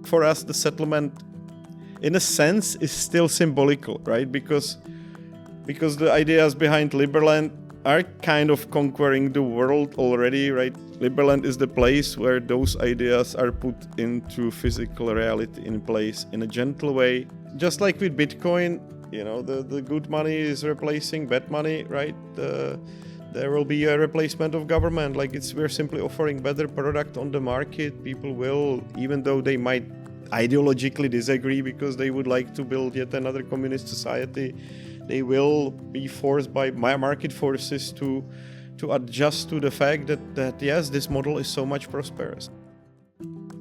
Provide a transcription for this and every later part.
For us, the settlement, in a sense, is still symbolical, right? Because the ideas behind Liberland are kind of conquering the world already, right? Liberland is the place where those ideas are put into physical reality in place in a gentle way. Just like with Bitcoin, the good money is replacing bad money, right? There will be a replacement of government. We're simply offering better product on the market. People will, even though they might ideologically disagree because they would like to build yet another communist society, they will be forced by market forces to adjust to the fact that yes, this model is so much prosperous.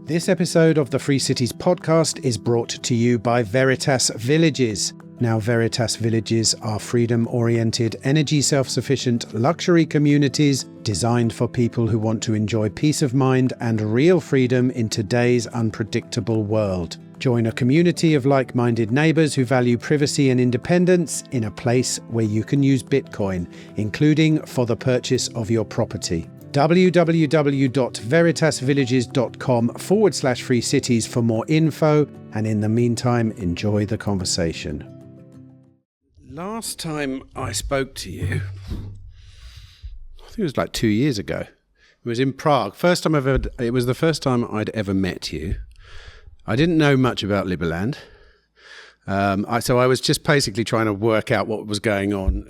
This episode of the Free Cities podcast is brought to you by Veritas Villages. Now, Veritas Villages are freedom-oriented, energy self-sufficient luxury communities designed for people who want to enjoy peace of mind and real freedom in today's unpredictable world. Join a community of like-minded neighbours who value privacy and independence in a place where you can use Bitcoin, including for the purchase of your property. www.veritasvillages.com/free cities for more info, and in the meantime, enjoy the conversation. Last time I spoke to you, I think it was like 2 years ago. It was in Prague. It was the first time I'd ever met you. I didn't know much about Liberland. So I was just basically trying to work out what was going on,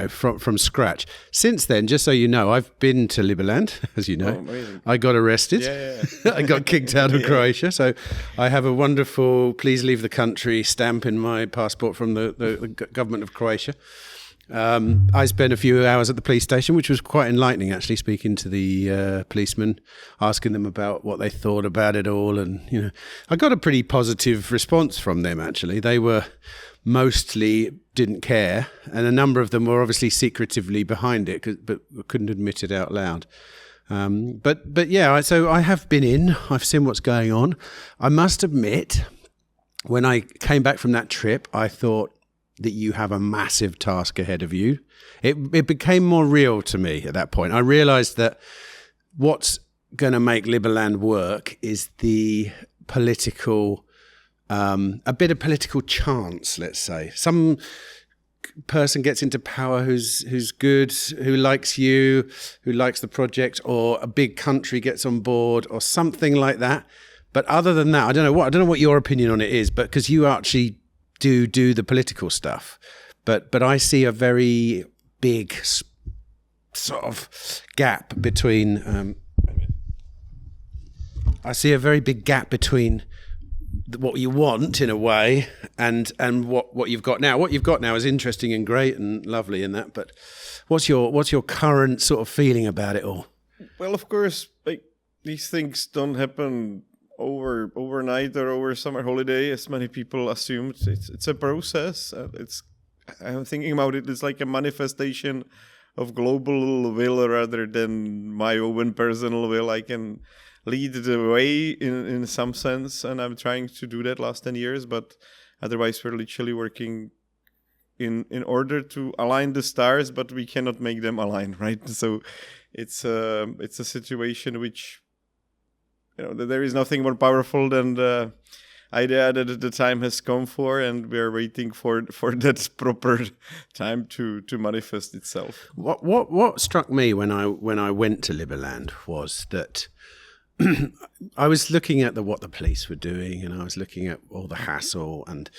from scratch. Since then, just so you know, I've been to Liberland, as you know. Oh, I got arrested. Yeah. I got kicked out of Croatia. So I have a wonderful please leave the country stamp in my passport from the government of Croatia. I spent a few hours at the police station, which was quite enlightening, actually, speaking to the policemen, asking them about what they thought about it all. And, I got a pretty positive response from them, actually. They were mostly didn't care. And a number of them were obviously secretively behind it, but couldn't admit it out loud. But yeah, so I have been in. I've seen what's going on. I must admit, when I came back from that trip, I thought that you have a massive task ahead of you. It became more real to me at that point. I realized that what's going to make Liberland work is the political, a bit of political chance, let's say. Some person gets into power who's good, who likes you, who likes the project, or a big country gets on board or something like that. But other than that, I don't know what your opinion on it is, but because you actually do the political stuff, but I see a very big sort of gap between what you want in a way and what you've got now. What you've got now is interesting and great and lovely and that, but what's your current sort of feeling about it all? Well, of course, these things don't happen overnight or over summer holiday, as many people assumed. It's a process. I'm thinking about it. It's like a manifestation of global will rather than my own personal will. I can lead the way in some sense, and I'm trying to do that last 10 years. But otherwise, we're literally working in order to align the stars, but we cannot make them align, right? So it's a situation which, there is nothing more powerful than the idea that the time has come for, and we're waiting for that proper time to manifest itself. What struck me when I went to Liberland was that I was looking at what the police were doing, and I was looking at all the hassle, and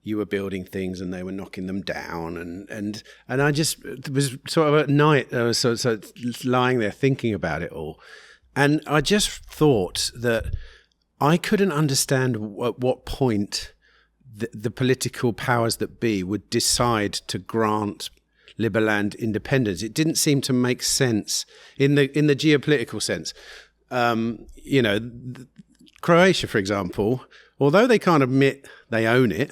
you were building things and they were knocking them down, and I just was sort of at night, I was so lying there thinking about it all. And I just thought that I couldn't understand at what point the political powers that be would decide to grant Liberland independence. It didn't seem to make sense in the geopolitical sense. Croatia, for example, although they can't admit they own it,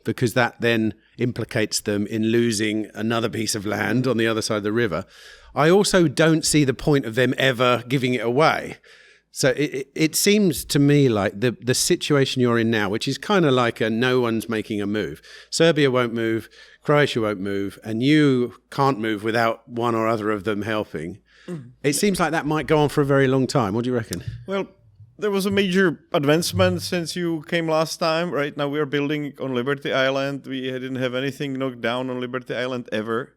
because that then implicates them in losing another piece of land on the other side of the river, I also don't see the point of them ever giving it away. So it seems to me like the situation you're in now, which is kind of like no one's making a move. Serbia won't move, Croatia won't move, and you can't move without one or other of them helping. It seems like that might go on for a very long time. What do you reckon? Well, there was a major advancement since you came last time. Right now we are building on Liberty Island. We didn't have anything knocked down on Liberty Island ever.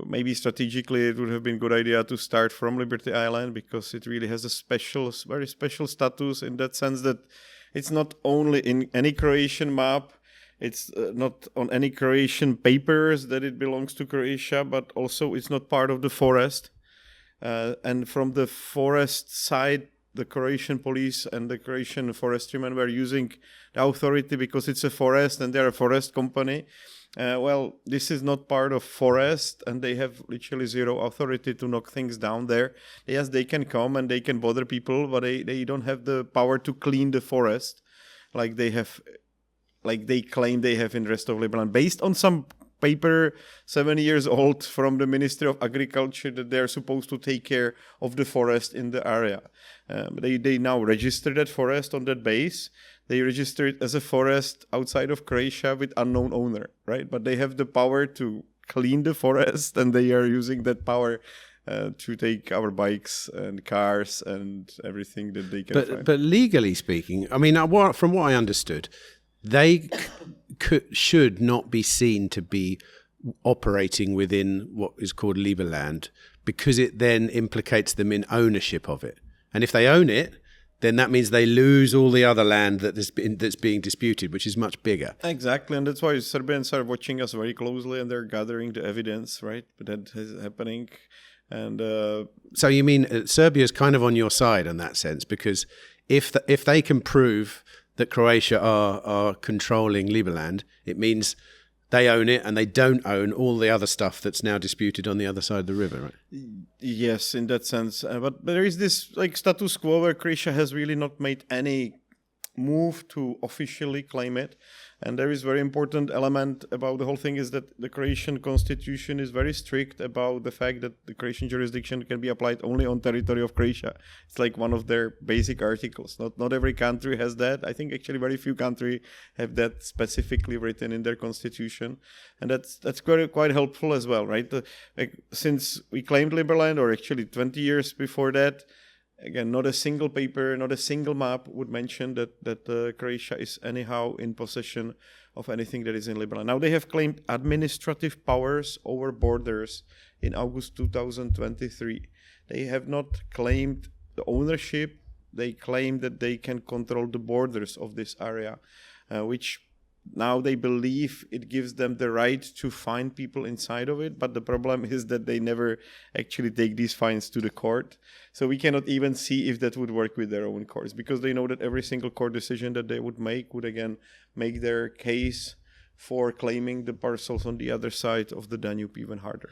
Maybe strategically it would have been a good idea to start from Liberty Island because it really has a very special status in that sense that it's not only in any Croatian map, it's not on any Croatian papers that it belongs to Croatia, but also it's not part of the forest. And from the forest side, the Croatian police and the Croatian forestrymen were using the authority because it's a forest and they're a forest company. Well, this is not part of forest and they have literally zero authority to knock things down there. Yes, they can come and they can bother people, but they don't have the power to clean the forest like they claim they have in the rest of Liberland. Based on some paper 7 years old from the Ministry of Agriculture that they're supposed to take care of the forest in the area. They now register that forest on that base. They register it as a forest outside of Croatia with unknown owner, right? But they have the power to clean the forest and they are using that power to take our bikes and cars and everything that they can find. But legally speaking, I mean, from what I understood, they should not be seen to be operating within what is called Liberland because it then implicates them in ownership of it. And if they own it, then that means they lose all the other land that's being disputed, which is much bigger. Exactly, and that's why Serbians are watching us very closely and they're gathering the evidence, right? But that is happening. And so you mean Serbia's kind of on your side in that sense, because if they can prove that Croatia are controlling Liberland, it means they own it and they don't own all the other stuff that's now disputed on the other side of the river, right? Yes, in that sense. But there is this status quo where Croatia has really not made any move to officially claim it. And there is very important element about the whole thing is that the Croatian constitution is very strict about the fact that the Croatian jurisdiction can be applied only on territory of Croatia. It's like one of their basic articles. Not every country has that. I think actually very few countries have that specifically written in their constitution. And that's quite helpful as well, right? Since we claimed Liberland, or actually 20 years before that, again, not a single paper, not a single map would mention that Croatia is anyhow in possession of anything that is in Liberland. Now they have claimed administrative powers over borders in August 2023. They have not claimed the ownership. They claim that they can control the borders of this area, which now they believe it gives them the right to fine people inside of it, but the problem is that they never actually take these fines to the court. So we cannot even see if that would work with their own courts, because they know that every single court decision that they would again make their case for claiming the parcels on the other side of the Danube even harder.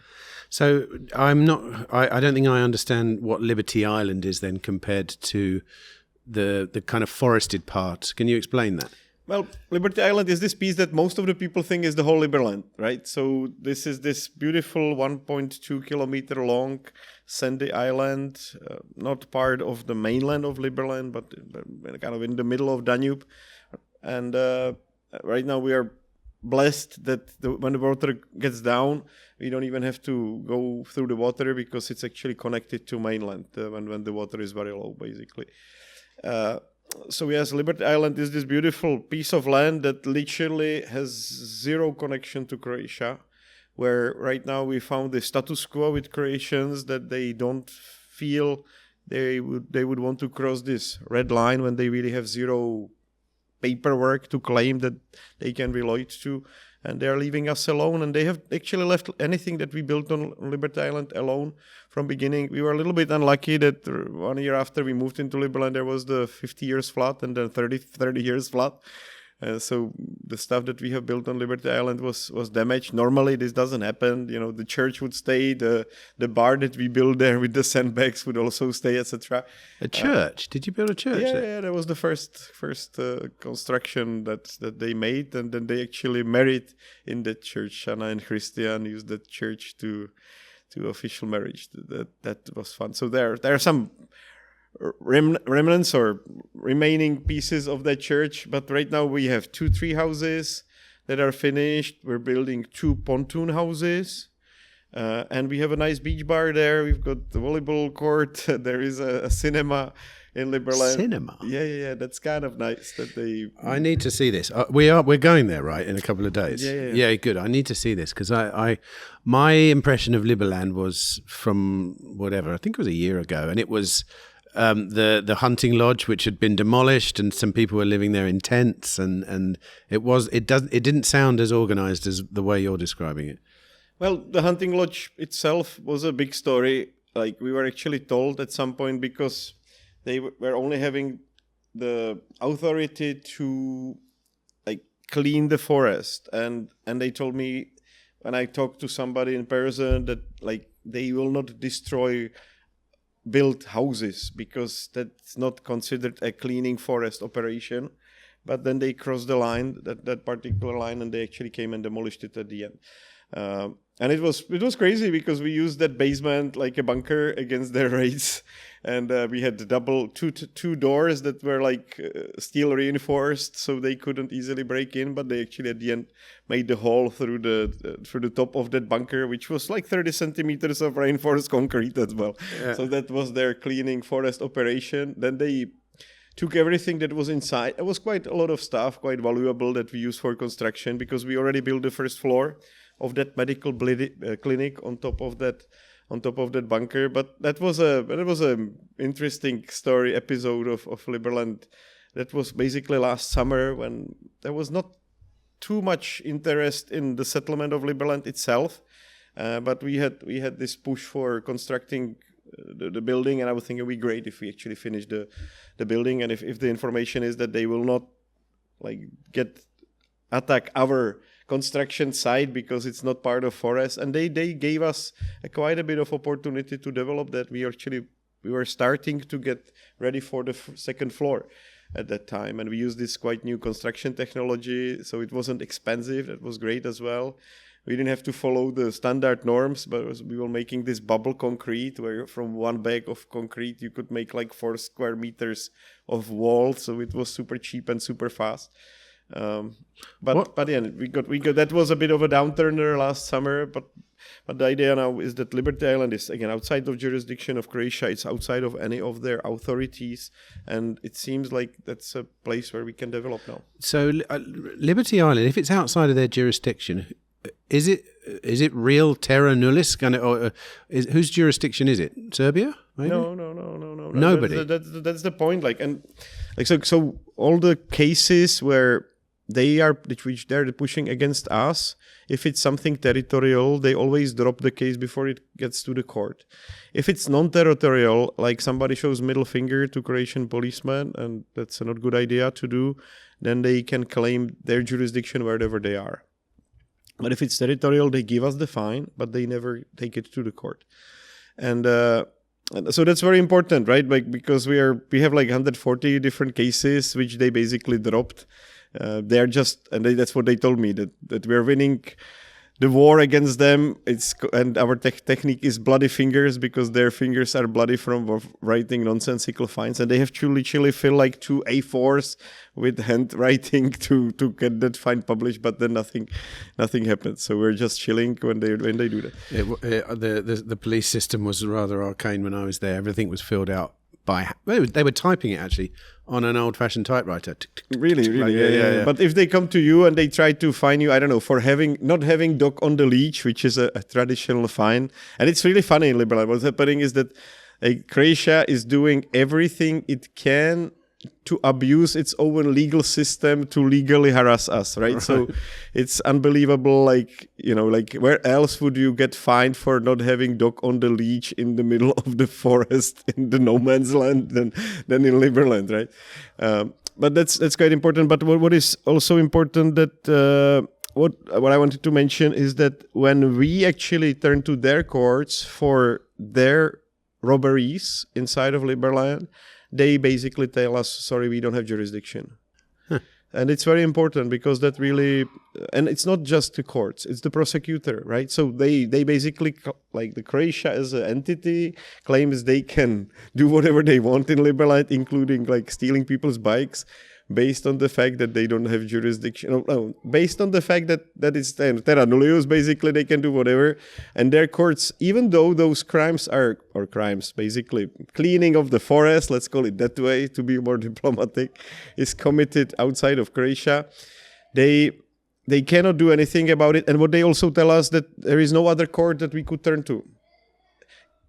So I don't think I understand what Liberty Island is then compared to the kind of forested part. Can you explain that? Well, Liberty Island is this piece that most of the people think is the whole Liberland, right? So this is this beautiful 1.2 kilometer long sandy island, not part of the mainland of Liberland, but kind of in the middle of Danube. And right now we are blessed that when the water gets down, we don't even have to go through the water because it's actually connected to mainland when the water is very low, basically. So yes, Liberty Island is this beautiful piece of land that literally has zero connection to Croatia, where right now we found the status quo with Croatians that they don't feel they would want to cross this red line when they really have zero paperwork to claim that they can relate to, and they're leaving us alone, and they have actually left anything that we built on Liberty Island alone from beginning. We were a little bit unlucky that 1 year after we moved into Liberland, there was the 50 years flood and then 30 years flood. So the stuff that we have built on Liberty Island was damaged. Normally this doesn't happen. You know, the church would stay, the bar that we built there with the sandbags would also stay, etc. A church? Did you build a church there? Yeah, that was the first construction that they made, and then they actually married in that church. Anna and Christian used that church to official marriage. That was fun. So there are some remnants or remaining pieces of that church, but right now we have 2 tree houses that are finished. We're building 2 pontoon houses, and we have a nice beach bar there. We've got the volleyball court. There is a cinema in Liberland. Cinema. Yeah. That's kind of nice that they. I need to see this. We're going there, right, in a couple of days. Yeah. Good. I need to see this because my impression of Liberland was from whatever, I think it was a year ago, and it was the hunting lodge which had been demolished, and some people were living there in tents, and it didn't sound as organized as the way you're describing it. Well, the hunting lodge itself was a big story. Like, we were actually told at some point, because they were only having the authority to like clean the forest, and they told me when I talked to somebody in person that like they will not destroy built houses because that's not considered a cleaning forest operation. But then they crossed the line, that particular line, and they actually came and demolished it at the end. And it was crazy because we used that basement like a bunker against their raids, and we had two doors that were like steel reinforced, so they couldn't easily break in. But they actually at the end made the hole through the top of that bunker, which was like 30 centimeters of reinforced concrete as well. Yeah. So that was their cleaning forest operation. Then they took everything that was inside. It was quite a lot of stuff, quite valuable, that we used for construction, because we already built the first floor of that medical clinic on top of that bunker. But that was a interesting story episode of Liberland. That was basically last summer, when there was not too much interest in the settlement of Liberland itself, but we had this push for constructing the building, and I was thinking it would be great if we actually finish the building, and if the information is that they will not like attack our construction site because it's not part of forest, and they gave us quite a bit of opportunity to develop that. We were starting to get ready for the second floor at that time, and we used this quite new construction technology, so it wasn't expensive. That was great as well. We didn't have to follow the standard norms, but we were making this bubble concrete, where from one bag of concrete you could make like 4 square meters of wall. So it was super cheap and super fast. But yeah, we got that was a bit of a downturner last summer. But the idea now is that Liberty Island is again outside of jurisdiction of Croatia. It's outside of any of their authorities, and it seems like that's a place where we can develop now. So Liberty Island, if it's outside of their jurisdiction, is it real terra nullis? Whose jurisdiction is it? Serbia? Maybe? No. Nobody. That's the point. So all the cases where which they're pushing against us, if it's something territorial, they always drop the case before it gets to the court. If it's non-territorial, like somebody shows middle finger to Croatian policemen, and that's not a good idea to do, then they can claim their jurisdiction wherever they are. But if it's territorial, they give us the fine, but they never take it to the court. And so that's very important, right? Like, because we have like 140 different cases which they basically dropped. That's what they told me, that we're winning the war against them. And our technique is bloody fingers, because their fingers are bloody from writing nonsensical fines, and they have to literally fill like 2 A4s with handwriting to get that fine published. But then nothing happens. So we're just chilling when they do that. The police system was rather arcane when I was there. Everything was filled out they were typing it actually on an old-fashioned typewriter. Really, yeah. But if they come to you and they try to fine you, I don't know, for not having dog on the leash, which is a traditional fine, and it's really funny in Liberland. What's happening is that Croatia is doing everything it can to abuse its own legal system to legally harass us, right? So it's unbelievable. Like where else would you get fined for not having dog on the leash in the middle of the forest in the no man's land than in Liberland, right? But that's quite important. But what is also important that what I wanted to mention is that when we actually turn to their courts for their robberies inside of Liberland, they basically tell us, sorry, we don't have jurisdiction. And it's very important, because that really, and it's not just the courts, it's the prosecutor, right? So they basically, like the Croatia as an entity claims they can do whatever they want in Liberland, including like stealing people's bikes. based on the fact that they don't have jurisdiction. No, based on the fact that it's terra nullius, basically they can do whatever. And their courts, even though those crimes are, or crimes, basically cleaning of the forest, let's call it that way to be more diplomatic, is committed outside of Croatia, they cannot do anything about it. And what they also tell us that there is no other court that we could turn to.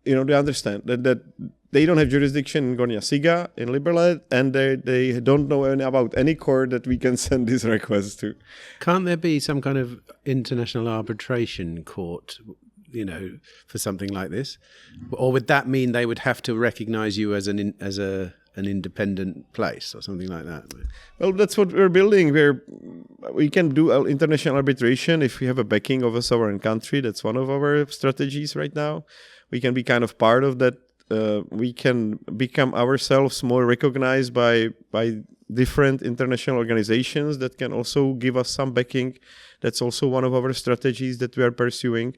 They understand that they don't have jurisdiction in Gornja Siga, in Liberland, and they don't know about any court that we can send this request to. Can't there be some kind of international arbitration court, for something like this? Or would that mean they would have to recognize you as an independent place or something like that? Well, that's what we're building. We can do international arbitration if we have a backing of a sovereign country. That's one of our strategies right now. We can be kind of part of that. We can become ourselves more recognized by different international organizations that can also give us some backing. That's also one of our strategies that we are pursuing.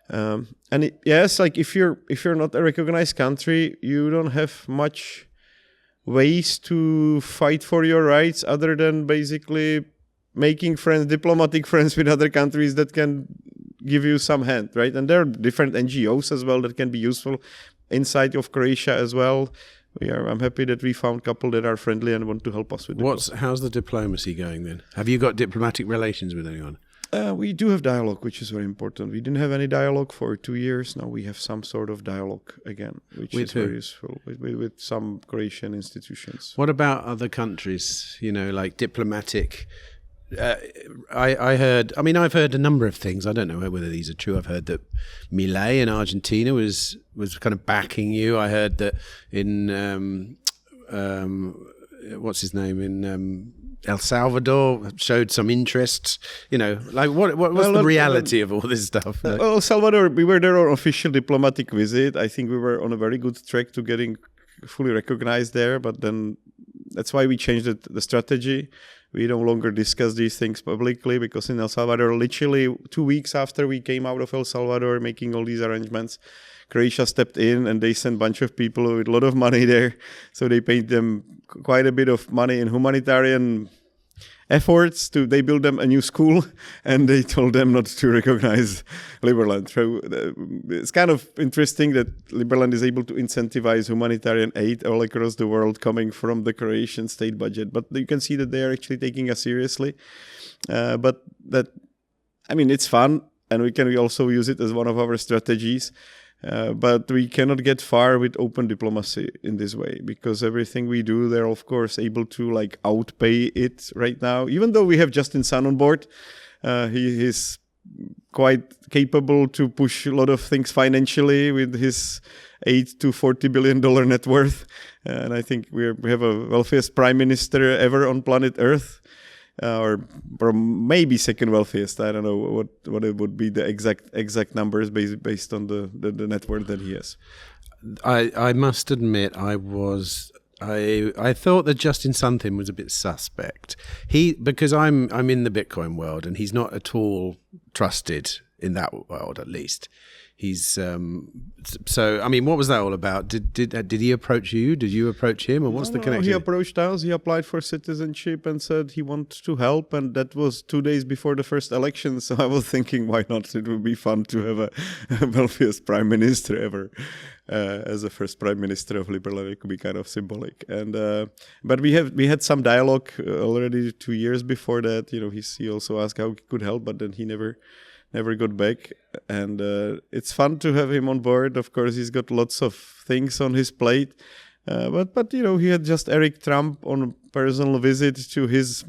If you're not a recognized country, you don't have much ways to fight for your rights other than basically making friends, diplomatic friends with other countries that can give you some hand, right? And there are different NGOs as well that can be useful inside of Croatia as well. I'm happy that we found a couple that are friendly and want to help us with it. How's the diplomacy going then? Have you got diplomatic relations with anyone? We do have dialogue, which is very important. We didn't have any dialogue for 2 years. Now we have some sort of dialogue again, which is very useful with some Croatian institutions. What about other countries, like diplomatic? I've heard a number of things. I don't know whether these are true. I've heard that Milei in Argentina was kind of backing you. I heard that in what's his name in El Salvador showed some interest. What's the reality of all this stuff? Well, Salvador, we were there on an official diplomatic visit. I think we were on a very good track to getting fully recognized there, but then that's why we changed the strategy. We no longer discuss these things publicly because in El Salvador, literally 2 weeks after we came out of El Salvador making all these arrangements, Croatia stepped in and they sent a bunch of people with a lot of money there. So they paid them quite a bit of money in humanitarian efforts. They built them a new school and they told them not to recognize Liberland. So it's kind of interesting that Liberland is able to incentivize humanitarian aid all across the world coming from the Croatian state budget. But you can see that they are actually taking us seriously. It's fun and we also use it as one of our strategies. But we cannot get far with open diplomacy in this way because everything we do, they're of course able to outpay it right now. Even though we have Justin Sun on board, he is quite capable to push a lot of things financially with his $8 to $40 billion net worth. And I think we have a wealthiest prime minister ever on planet Earth. Or maybe second wealthiest. I don't know what it would be the exact numbers based on the net worth that he has. I must admit I thought that Justin Sun thing was a bit suspect. Because I'm in the Bitcoin world and he's not at all trusted in that world, at least. He's what was that all about? Did he approach you? Did you approach him, or what's the connection? He approached us. He applied for citizenship and said he wants to help, and that was 2 days before the first election. So I was thinking, why not? It would be fun to have a wealthiest prime minister ever as the first prime minister of Liberland. It could be kind of symbolic. And but we had some dialogue already 2 years before that. He also asked how he could help, but then he never got back. And it's fun to have him on board. Of course, he's got lots of things on his plate. But he had just Eric Trump on a personal visit to his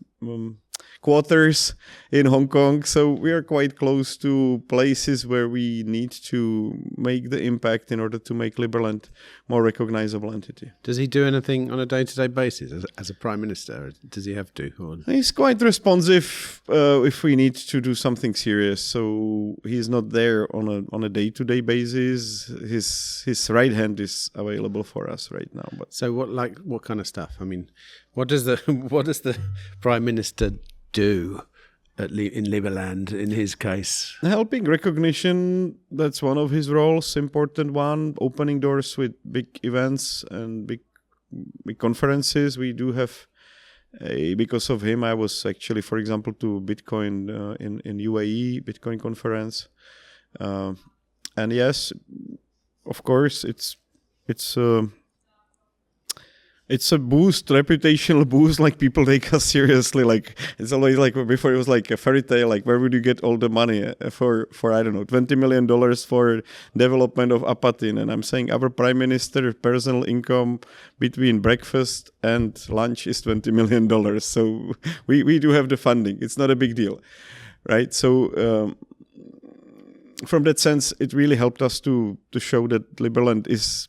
quarters in Hong Kong. So we are quite close to places where we need to make the impact in order to make Liberland more recognizable entity. Does he do anything on a day-to-day basis as a prime minister? Does he have to? Or? He's quite responsive if we need to do something serious. So he's not there on a day-to-day basis. His right hand is available for us right now. But so what kind of stuff? What does the prime minister do in Liberland in his case? Helping recognition, that's one of his roles, important one. Opening doors with big events and big conferences. We do have Because of him, I was actually, for example, to Bitcoin in UAE, Bitcoin conference. And yes, of course, it's a boost, reputational boost. Like, people take us seriously. Like, it's always like before, it was like a fairy tale. Like, where would you get all the money for I don't know, $20 million for development of Apatin? And I'm saying our prime minister personal income between breakfast and lunch is $20 million. So we do have the funding. It's not a big deal, right? So from that sense, it really helped us to show that Liberland is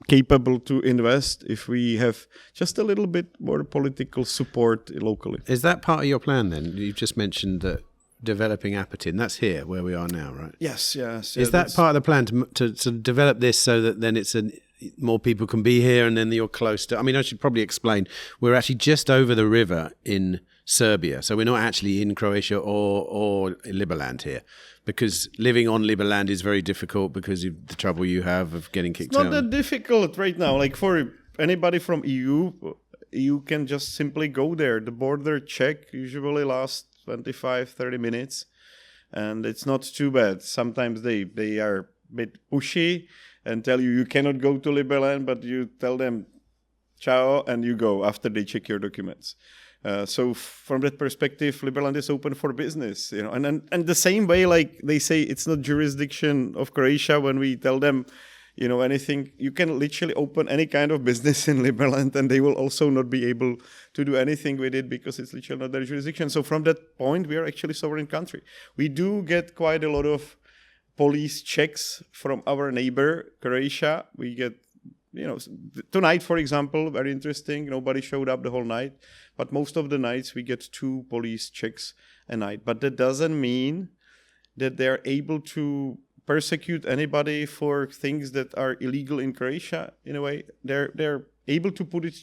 capable to invest if we have just a little bit more political support locally. Is that part of your plan then? You just mentioned that developing Apatin, that's here where we are now, right? Yes. Is that part of the plan to develop this so that then more people can be here and then you're close to... I mean, I should probably explain. We're actually just over the river in Serbia. So we're not actually in Croatia or Liberland here, because living on Liberland is very difficult because of the trouble you have of getting kicked out. It's not that difficult right now. Like, for anybody from EU, you can just simply go there. The border check usually lasts 25, 30 minutes, and it's not too bad. Sometimes they are a bit pushy and tell you cannot go to Liberland, but you tell them ciao and you go after they check your documents. So from that perspective, Liberland is open for business, and the same way, like they say, it's not jurisdiction of Croatia. When we tell them, anything, you can literally open any kind of business in Liberland, and they will also not be able to do anything with it because it's literally not their jurisdiction. So from that point, we are actually a sovereign country. We do get quite a lot of police checks from our neighbor, Croatia. We get, tonight, for example, very interesting. Nobody showed up the whole night. But most of the nights we get 2 police checks a night. But that doesn't mean that they're able to persecute anybody for things that are illegal in Croatia. In a way, they're able to put it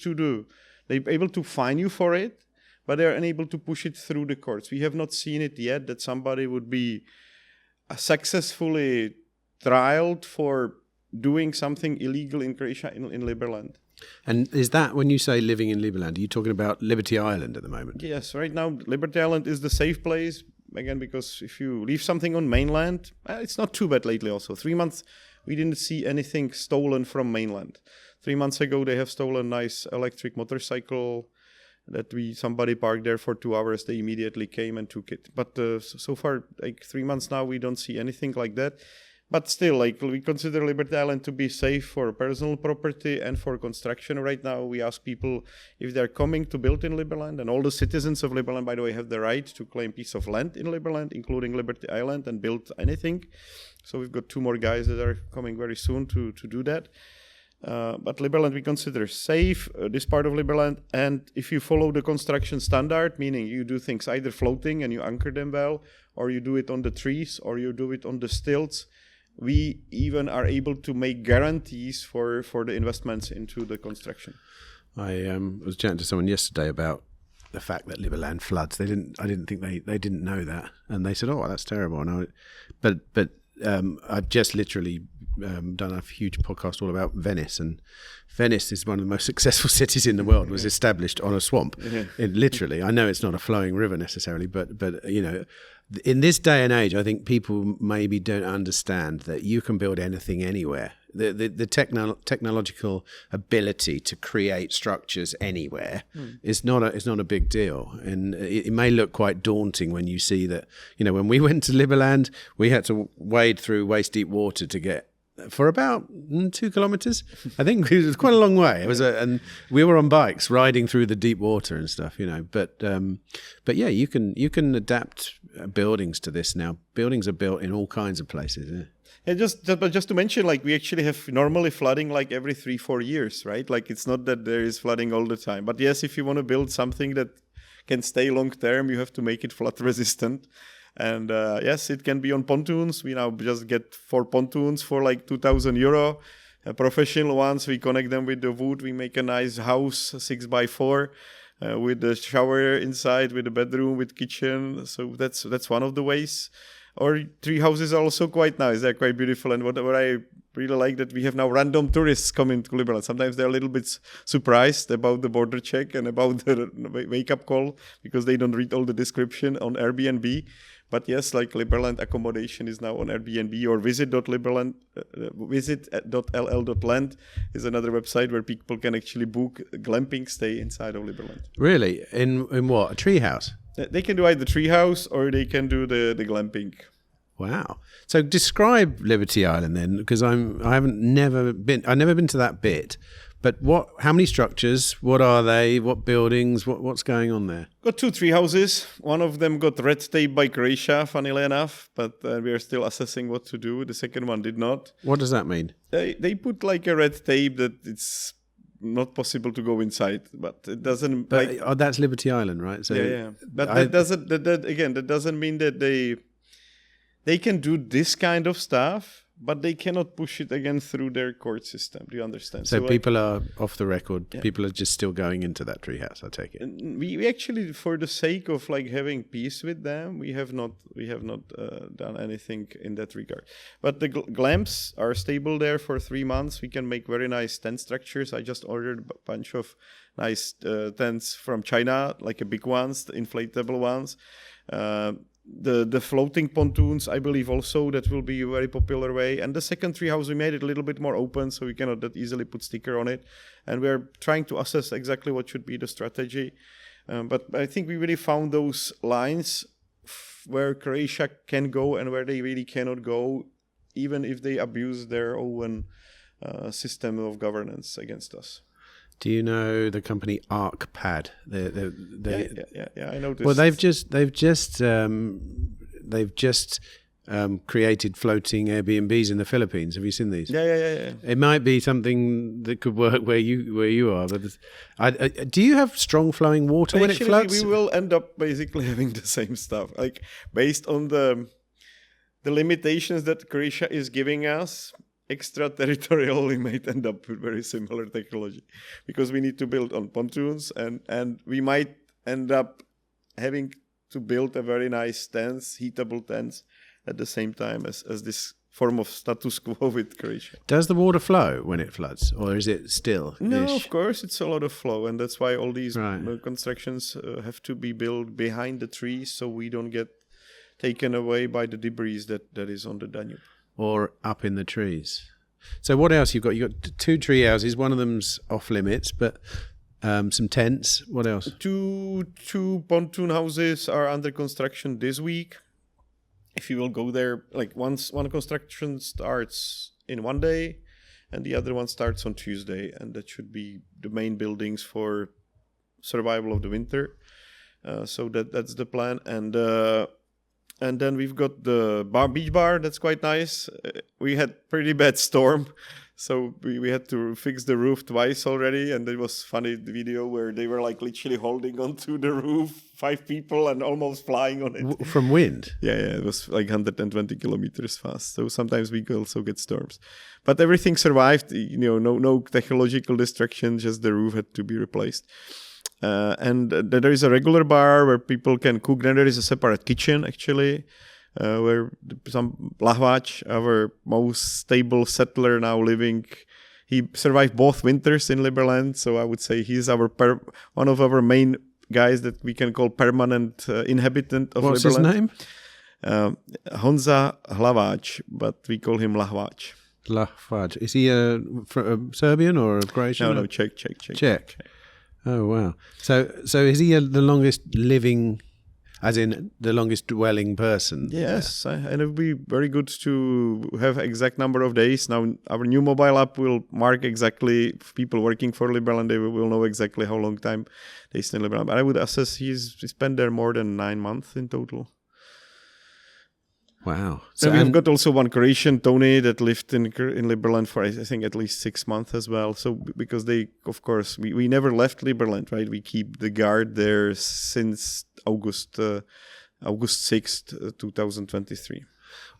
they're able to fine you for it, but they're unable to push it through the courts. We have not seen it yet that somebody would be successfully trialed for doing something illegal in Croatia in Liberland. And is that, when you say living in Liberland, are you talking about Liberty Island at the moment? Yes, right now Liberty Island is the safe place, again, because if you leave something on mainland, it's not too bad lately also. 3 months, we didn't see anything stolen from mainland. 3 months ago, they have stolen a nice electric motorcycle that somebody parked there for 2 hours. They immediately came and took it. But so far, like 3 months now, we don't see anything like that. But still, like, we consider Liberty Island to be safe for personal property and for construction. Right now, we ask people if they're coming to build in Liberland, and all the citizens of Liberland, by the way, have the right to claim piece of land in Liberland, including Liberty Island, and build anything. So we've got 2 more guys that are coming very soon to do that. But Liberland we consider safe, this part of Liberland. And if you follow the construction standard, meaning you do things either floating and you anchor them well, or you do it on the trees, or you do it on the stilts, we even are able to make guarantees for the investments into the construction. I was chatting to someone yesterday about the fact that Liberland floods. I didn't think they didn't know that, and they said, "Oh, that's terrible." And I've just literally done a huge podcast all about Venice, and Venice is one of the most successful cities in the world. Was established on a swamp. Literally, I know it's not a flowing river necessarily, but in this day and age, I think people maybe don't understand that you can build anything anywhere. The technological ability to create structures anywhere is not a big deal, and it may look quite daunting when you see that. When we went to Liberland, we had to wade through waist deep water to get for about 2 kilometers. I think it was quite a long way. It was and we were on bikes riding through the deep water and stuff, But yeah, you can adapt buildings to this now. Buildings are built in all kinds of places. Yeah, just to mention, like, we actually have normally flooding like every 3-4 years, right? Like, it's not that there is flooding all the time. But yes, if you want to build something that can stay long term, you have to make it flood resistant. And yes, it can be on pontoons. We now just get 4 pontoons for like €2,000. Professional ones, we connect them with the wood. We make a nice house, 6x4, with the shower inside, with the bedroom, with kitchen. So that's one of the ways. Our tree houses are also quite nice. They're quite beautiful. And what I really like that we have now random tourists coming to Liberland. Sometimes they're a little bit surprised about the border check and about the wake-up call because they don't read all the description on Airbnb. But yes, like Liberland accommodation is now on Airbnb, or visit.ll.land is another website where people can actually book glamping stay inside of Liberland. Really? In what? A tree house? They can do either treehouse or they can do the glamping. Wow. So describe Liberty Island then, because I've never been to that bit. But how many structures? What are they? What buildings? What's going on there? Got 2 tree houses. One of them got red tape by Croatia, funnily enough, but we are still assessing what to do. The second one did not. What does that mean? They put like a red tape that it's not possible to go inside, but it doesn't. But that's Liberty Island, right? So yeah. But that doesn't mean that they can do this kind of stuff, but they cannot push it again through their court system. Do you understand? So people are off the record. Yeah. People are just still going into that treehouse. I take it. We actually, for the sake of like having peace with them, we have not done anything in that regard. But the glamps are stable there for 3 months. We can make very nice tent structures. I just ordered a bunch of nice tents from China, like a big ones, the inflatable ones. The floating pontoons, I believe also that will be a very popular way. And the second tree house, we made it a little bit more open, so we cannot that easily put sticker on it. And we're trying to assess exactly what should be the strategy. But I think we really found those lines where Croatia can go and where they really cannot go, even if they abuse their own system of governance against us. Do you know the company ArcPad? Yeah, I noticed. Well, they've just created floating Airbnbs in the Philippines. Have you seen these? Yeah. It might be something that could work where you are. But do you have strong flowing water when it floods? We will end up basically having the same stuff, like based on the limitations that Croatia is giving us. Extraterritorial, we might end up with very similar technology because we need to build on pontoons and we might end up having to build a very nice tents, heatable tents at the same time as this form of status quo with Croatia. Does the water flow when it floods or is it still? No, of course, it's a lot of flow and that's why all these constructions have to be built behind the trees so we don't get taken away by the debris that is on the Danube. Or up in the trees. So what else you've got? You've got 2 tree houses. One of them's off limits, but some tents. What else? Two pontoon houses are under construction this week. If you will go there, like one construction starts in one day, and the other one starts on Tuesday, and that should be the main buildings for survival of the winter. So that's the plan, and then we've got the beach bar. That's quite nice. We had pretty bad storm, so we had to fix the roof twice already. And it was funny, the video where they were like literally holding onto the roof, 5 people, and almost flying on it. From wind? Yeah, it was like 120 kilometers fast. So sometimes we also get storms. But everything survived, no technological destruction, just the roof had to be replaced. And there is a regular bar where people can cook. Then there is a separate kitchen, actually, where some Lahvač, our most stable settler now living, he survived both winters in Liberland. So I would say he's one of our main guys that we can call permanent inhabitant of What's Liberland. What's his name? Honza Hlaváč, but we call him Lahvač. Lahvač. Is he a Serbian or a Croatian? No, Czech. Czech. Oh, wow. So is he the longest living, as in the longest dwelling person? Yes, and it would be very good to have exact number of days. Now, our new mobile app will mark exactly people working for Liberland. They will know exactly how long time they stay in Liberland. But I would assess he spent there more than 9 months in total. Wow. So we've got also one Croatian, Tony, that lived in Liberland for, I think, at least 6 months as well. So because they, of course, we never left Liberland, right? We keep the guard there since August 6th, 2023.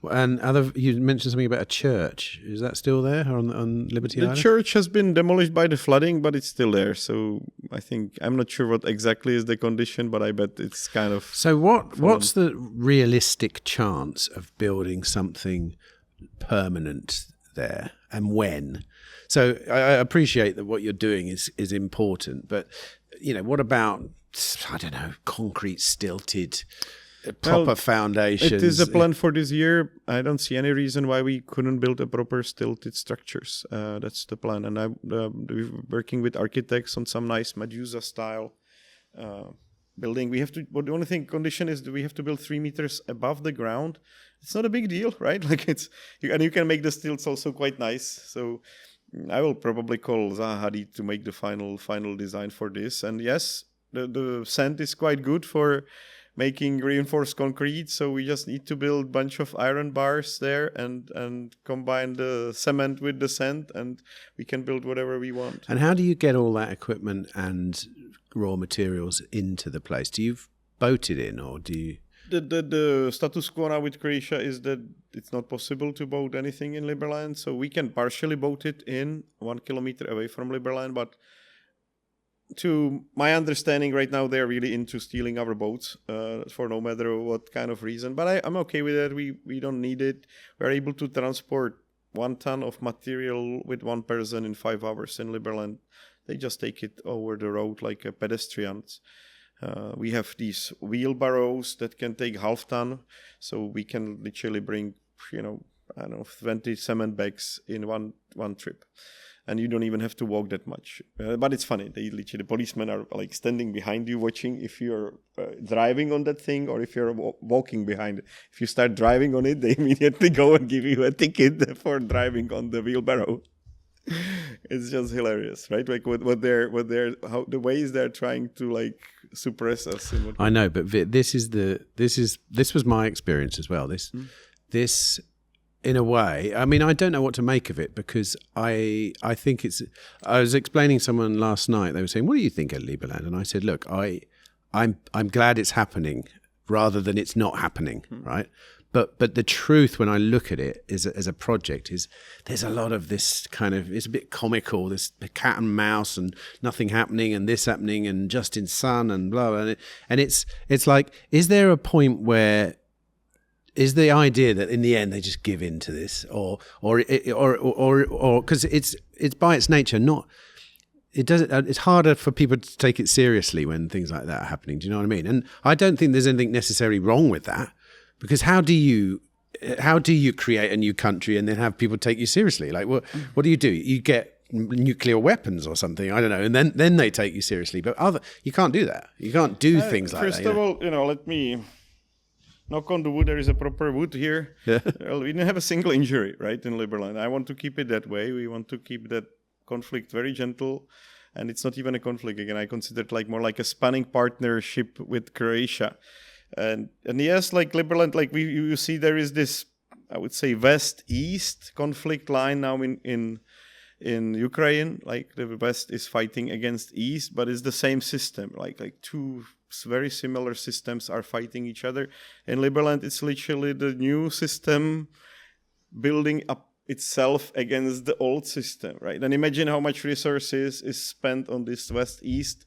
And you mentioned something about a church. Is that still there on Liberty Island? The church has been demolished by the flooding, but it's still there. So I think, I'm not sure what exactly is the condition, but I bet it's kind of... So what's the realistic chance of building something permanent there, and when? So I appreciate that what you're doing is important, but what about, I don't know, concrete stilted proper foundations? It is a plan for this year. I don't see any reason why we couldn't build a proper stilted structures. That's the plan, and we're working with architects on some nice Medusa style building. We have to. But the only condition is that we have to build 3 meters above the ground. It's not a big deal, right? Like and you can make the stilts also quite nice. So I will probably call Zaha Hadid to make the final design for this. And yes, the sand is quite good for making reinforced concrete, so we just need to build a bunch of iron bars there and combine the cement with the sand, and we can build whatever we want. And how do you get all that equipment and raw materials into the place? Do you boat it in, or do you... The status quo now with Croatia is that it's not possible to boat anything in Liberland, so we can partially boat it in 1 kilometer away from Liberland, but to my understanding right now, they're really into stealing our boats for no matter what kind of reason. But I'm okay with that. We don't need it. We're able to transport 1 ton of material with 1 person in 5 hours in Liberland. They just take it over the road like a pedestrians. We have these wheelbarrows that can take half ton, so we can literally bring, 20 cement bags in one trip. And you don't even have to walk that much. But it's funny. The policemen are like standing behind you watching if you're driving on that thing or if you're walking behind it. If you start driving on it, they immediately go and give you a ticket for driving on the wheelbarrow. It's just hilarious, right? Like how the ways they're trying to like suppress us. I know, but this was my experience as well. This in a way, I mean, I don't know what to make of it, because I think I was explaining to someone last night, they were saying, what do you think of Liberland? And I said, look, I'm glad it's happening rather than it's not happening, right? But the truth, when I look at it as a project, is there's a lot of this kind of, it's a bit comical, this cat and mouse and nothing happening and this happening and just in sun and blah, blah. And it's like, is there a point where, is the idea that in the end they just give in to this, or because it's by its nature not, it's harder for people to take it seriously when things like that are happening. Do you know what I mean? And I don't think there's anything necessarily wrong with that, because how do you create a new country and then have people take you seriously? Like what do? You get nuclear weapons or something, I don't know, and then they take you seriously. But you can't do that. You can't do things like that. First of all, let me knock on the wood. There is a proper wood here. Yeah. We didn't have a single injury, right, in Liberland. I want to keep it that way. We want to keep that conflict very gentle, and it's not even a conflict. Again, I consider it like more like a spanning partnership with Croatia. And yes, like Liberland, like you see, there is this, I would say, west-east conflict line now in Ukraine. Like the west is fighting against east, but it's the same system. Like two very similar systems are fighting each other. In Liberland, it's literally the new system building up itself against the old system, right? And imagine how much resources is spent on this west-east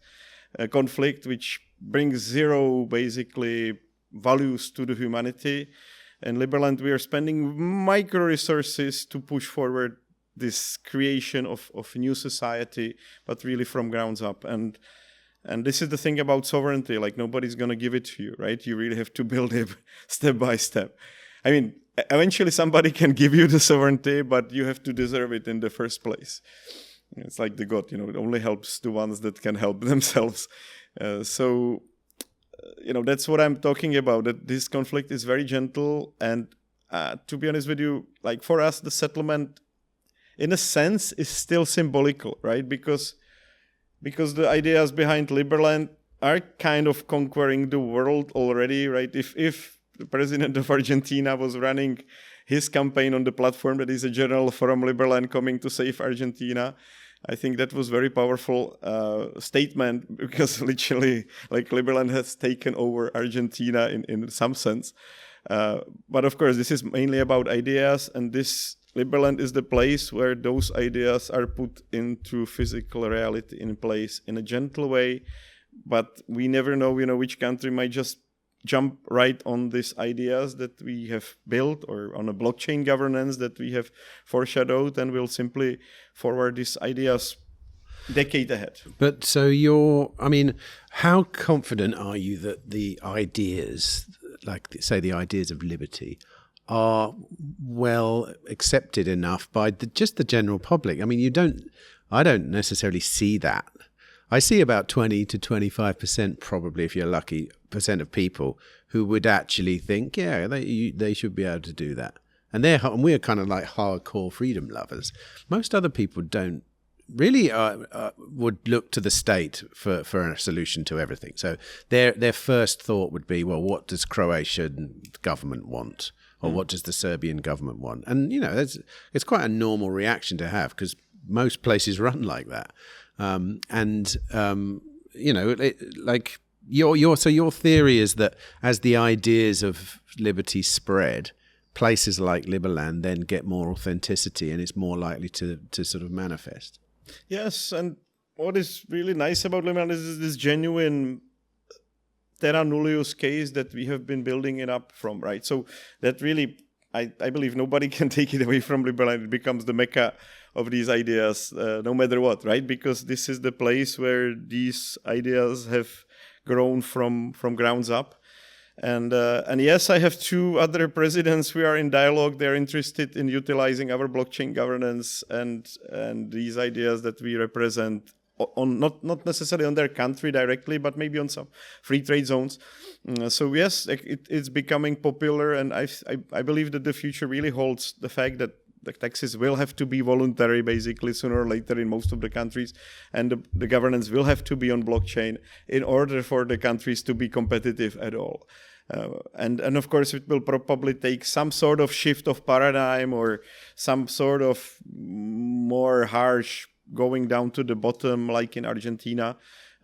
conflict, which brings zero, basically, values to the humanity. In Liberland, we are spending micro resources to push forward this creation of a new society, but really from grounds up. And this is the thing about sovereignty, like nobody's going to give it to you, right? You really have to build it step by step. I mean, eventually somebody can give you the sovereignty, but you have to deserve it in the first place. It's like the God, it only helps the ones that can help themselves. So that's what I'm talking about, that this conflict is very gentle. And to be honest with you, like for us, the settlement, in a sense, is still symbolical, right? Because the ideas behind Liberland are kind of conquering the world already, right? If the president of Argentina was running his campaign on the platform that is a general from Liberland coming to save Argentina, I think that was very powerful statement, because literally, like, Liberland has taken over Argentina in some sense. But of course, this is mainly about ideas, and this Liberland is the place where those ideas are put into physical reality in place in a gentle way. But we never know, which country might just jump right on these ideas that we have built, or on a blockchain governance that we have foreshadowed, and will simply forward these ideas decade ahead. But so how confident are you that the ideas, like say the ideas of liberty, are well accepted enough by just the general public? I mean, I don't necessarily see that. I see about 20 to 25%, probably, if you're lucky, percent of people who would actually think, yeah, they should be able to do that. And we're kind of like hardcore freedom lovers. Most other people don't really would look to the state for a solution to everything. So their first thought would be, well, what does Croatian government want? Or what does the Serbian government want? And, it's quite a normal reaction to have, because most places run like that. Your theory is that as the ideas of liberty spread, places like Liberland then get more authenticity, and it's more likely to sort of manifest. Yes, and what is really nice about Liberland is this genuine terra nullius case that we have been building it up from, right? So that really, I believe nobody can take it away from Liberland. It becomes the mecca of these ideas, no matter what, right? Because this is the place where these ideas have grown from grounds up. And yes, I have 2 other presidents. We are in dialogue. They're interested in utilizing our blockchain governance and these ideas that we represent on not necessarily on their country directly, but maybe on some free trade zones. So yes, it's becoming popular, and I believe that the future really holds the fact that the taxes will have to be voluntary, basically, sooner or later in most of the countries, and the governance will have to be on blockchain in order for the countries to be competitive at all. And of course, it will probably take some sort of shift of paradigm, or some sort of more harsh going down to the bottom, like in Argentina,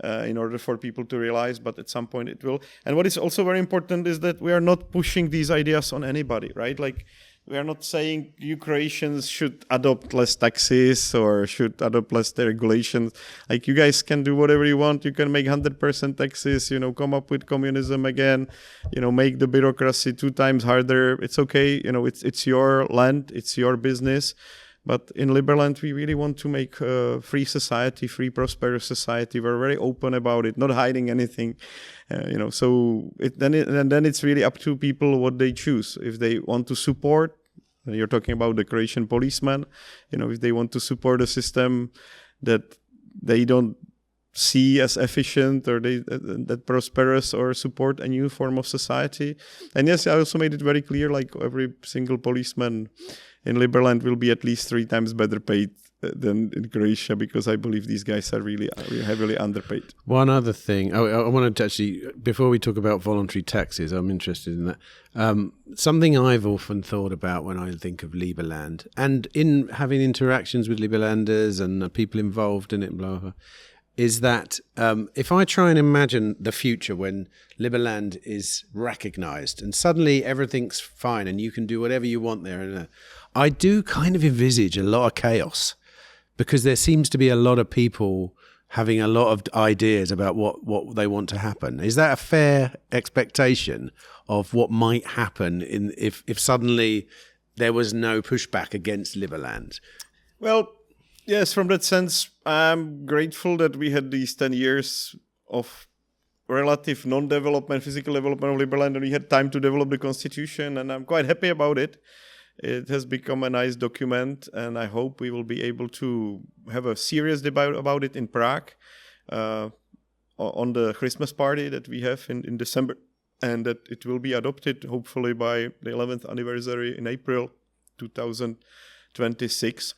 in order for people to realize, but at some point it will. And what is also very important is that we are not pushing these ideas on anybody, right? Like, we are not saying you Croatians should adopt less taxes or should adopt less regulations. Like, you guys can do whatever you want. You can make 100% taxes, come up with communism again, make the bureaucracy 2 times harder. It's okay. It's your land. It's your business. But in Liberland, we really want to make a free society, free, prosperous society. We're very open about it, not hiding anything, So then it's really up to people what they choose. If they want to support, you're talking about the Croatian policeman, if they want to support a system that they don't see as efficient, or that prosperous, or support a new form of society. And yes, I also made it very clear, like, every single policeman in Liberland will be at least 3 times better paid than in Croatia, because I believe these guys are really heavily underpaid. One other thing, I wanted to actually, before we talk about voluntary taxes, I'm interested in that. Something I've often thought about when I think of Liberland, and in having interactions with Liberlanders and people involved in it, blah, blah, blah, is that if I try and imagine the future when Liberland is recognized and suddenly everything's fine and you can do whatever you want there, and I do kind of envisage a lot of chaos, because there seems to be a lot of people having a lot of ideas about what they want to happen. Is that a fair expectation of what might happen if suddenly there was no pushback against Liberland? Well, yes, from that sense, I'm grateful that we had these 10 years of relative non-development, physical development of Liberland, and we had time to develop the constitution, and I'm quite happy about it. It has become a nice document, and I hope we will be able to have a serious debate about it in Prague on the Christmas party that we have in December, and that it will be adopted hopefully by the 11th anniversary in April 2026.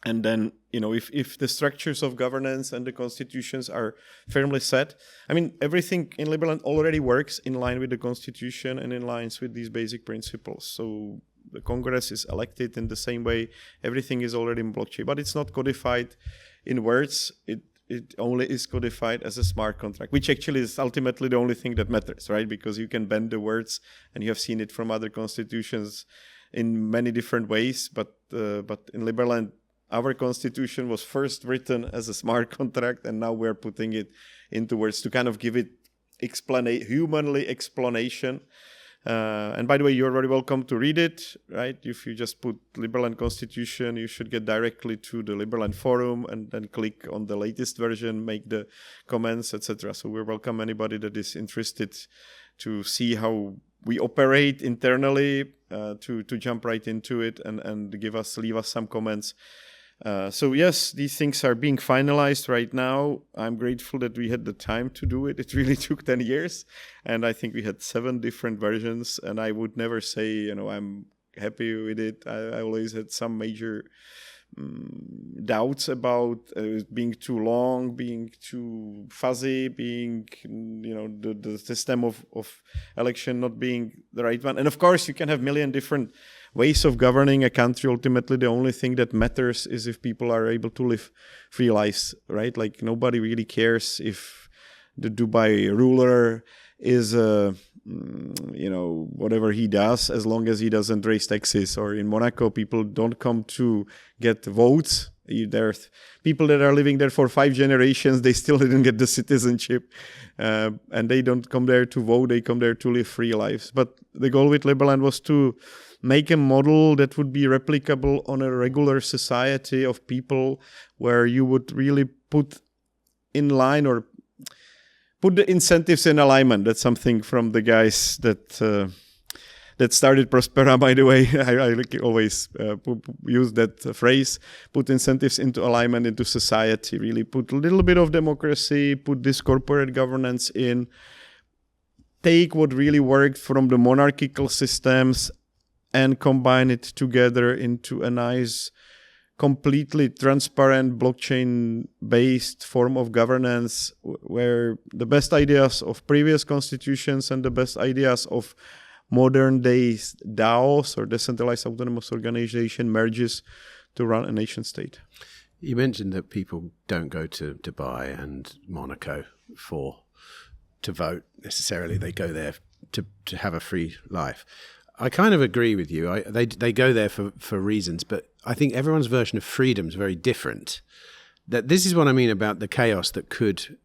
And then, if the structures of governance and the constitutions are firmly set, I mean, everything in Liberland already works in line with the constitution and in line with these basic principles. So the Congress is elected in the same way. Everything is already in blockchain, but it's not codified in words. it only is codified as a smart contract, which actually is ultimately the only thing that matters, right? Because you can bend the words, and you have seen it from other constitutions in many different ways. But in Liberland, our constitution was first written as a smart contract, and now we're putting it into words to kind of give it humanly explanation. And by the way, you're very welcome to read it, right? If you just put Liberland Constitution, you should get directly to the Liberland forum and then click on the latest version, make the comments, etc. So we welcome anybody that is interested to see how we operate internally, to jump right into it and leave us some comments. So yes, these things are being finalized right now. I'm grateful that we had the time to do it. It really took 10 years, and I think we had 7 different versions, and I would never say, I'm happy with it. I always had some major doubts about being too long, being too fuzzy, being, the system of election not being the right one. And of course, you can have a million different ways of governing a country. Ultimately, the only thing that matters is if people are able to live free lives, right? Like, nobody really cares if the Dubai ruler is, whatever he does, as long as he doesn't raise taxes. Or in Monaco, people don't come to get votes. There's people that are living there for 5 generations, they still didn't get the citizenship. And they don't come there to vote, they come there to live free lives. But the goal with Liberland was to make a model that would be replicable on a regular society of people, where you would really put in line or put the incentives in alignment. That's something from the guys that started Prospera, by the way. I always use that phrase, put incentives into alignment into society, really put a little bit of democracy, put this corporate governance in, take what really worked from the monarchical systems and combine it together into a nice, completely transparent, blockchain-based form of governance, where the best ideas of previous constitutions and the best ideas of modern days DAOs, or decentralized autonomous organization, merges to run a nation state. You mentioned that people don't go to Dubai and Monaco to vote necessarily. They go there to have a free life. I kind of agree with you. They go there for reasons, but I think everyone's version of freedom is very different. That this is what I mean about the chaos that could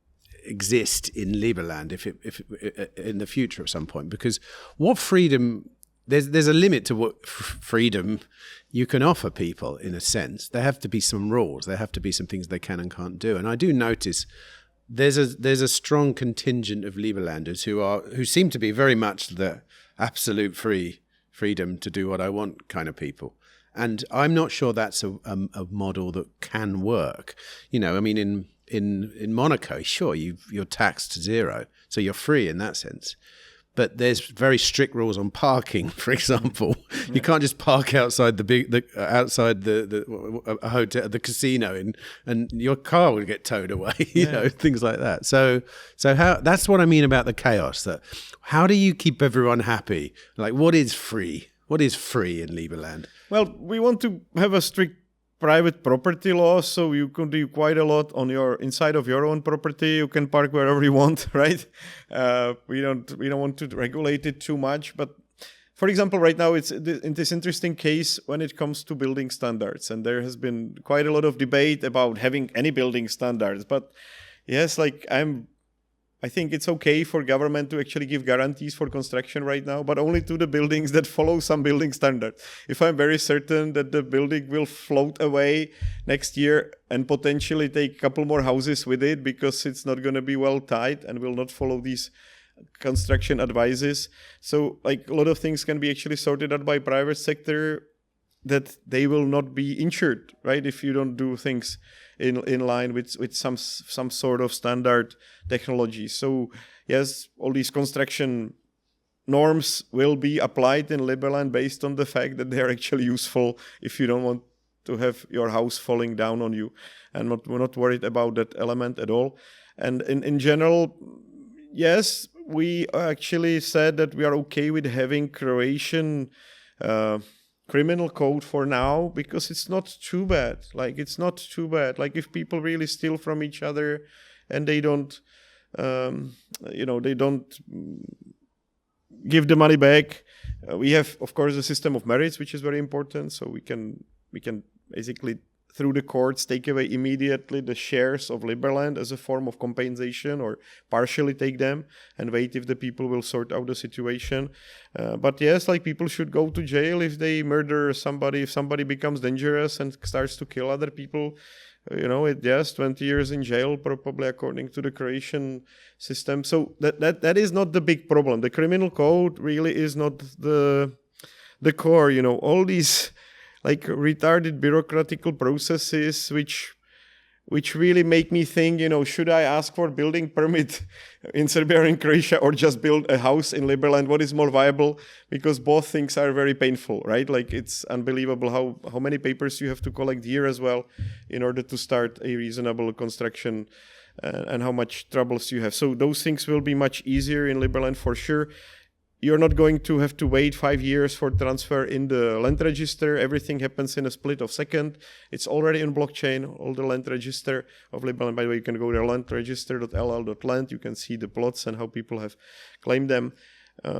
exist in Liberland if in the future at some point. Because what freedom, there's a limit to what freedom you can offer people, in a sense. There have to be some rules. There have to be some things they can and can't do. And I do notice there's a strong contingent of Liberlanders who seem to be very much the absolute freedom to do what I want kind of people. And I'm not sure that's a model that can work. I mean, in Monaco, sure, you're taxed to zero, so you're free in that sense. But there's very strict rules on parking, for example. Yeah. You can't just park outside outside a hotel, the casino, and your car will get towed away. Things like that. So how, that's what I mean about the chaos. That how do you keep everyone happy? Like, what is free? What is free in Liberland? Well, we want to have a strict private property law, so you can do quite a lot on inside of your own property. You can park wherever you want, right? We don't want to regulate it too much. But for example, right now it's in this interesting case when it comes to building standards, and there has been quite a lot of debate about having any building standards. But yes, I think it's okay for government to actually give guarantees for construction right now, but only to the buildings that follow some building standard. If I'm very certain that the building will float away next year and potentially take a couple more houses with it because it's not going to be well tied and will not follow these construction advices. So a lot of things can be actually sorted out by private sector that they will not be insured, right? If you don't do things in line with some sort of standard technology. So yes, all these construction norms will be applied in Liberland based on the fact that they are actually useful if you don't want to have your house falling down on you. And we're not worried about that element at all. And in general, yes, we actually said that we are okay with having Croatian criminal code for now, because it's not too bad. Like, it's not too bad. Like, if people really steal from each other and they don't, they don't give the money back. We have, of course, a system of merits, which is very important. So we can basically, through the courts, take away immediately the shares of Liberland as a form of compensation, or partially take them and wait if the people will sort out the situation. But yes, like, people should go to jail if they murder somebody, if somebody becomes dangerous and starts to kill other people. 20 years in jail, probably, according to the Croatian system. So that is not the big problem. The criminal code really is not the core. All these like retarded bureaucratical processes, which really make me think, should I ask for building permit in Serbia or in Croatia, or just build a house in Liberland? What is more viable? Because both things are very painful, right? Like, it's unbelievable how many papers you have to collect here as well in order to start a reasonable construction, and how much troubles you have. So those things will be much easier in Liberland for sure. You're not going to have to wait 5 years for transfer in the land register. Everything happens in a split of second. It's already on blockchain, all the land register of Liberland. By the way, you can go there, landregister.ll.land. You can see the plots and how people have claimed them.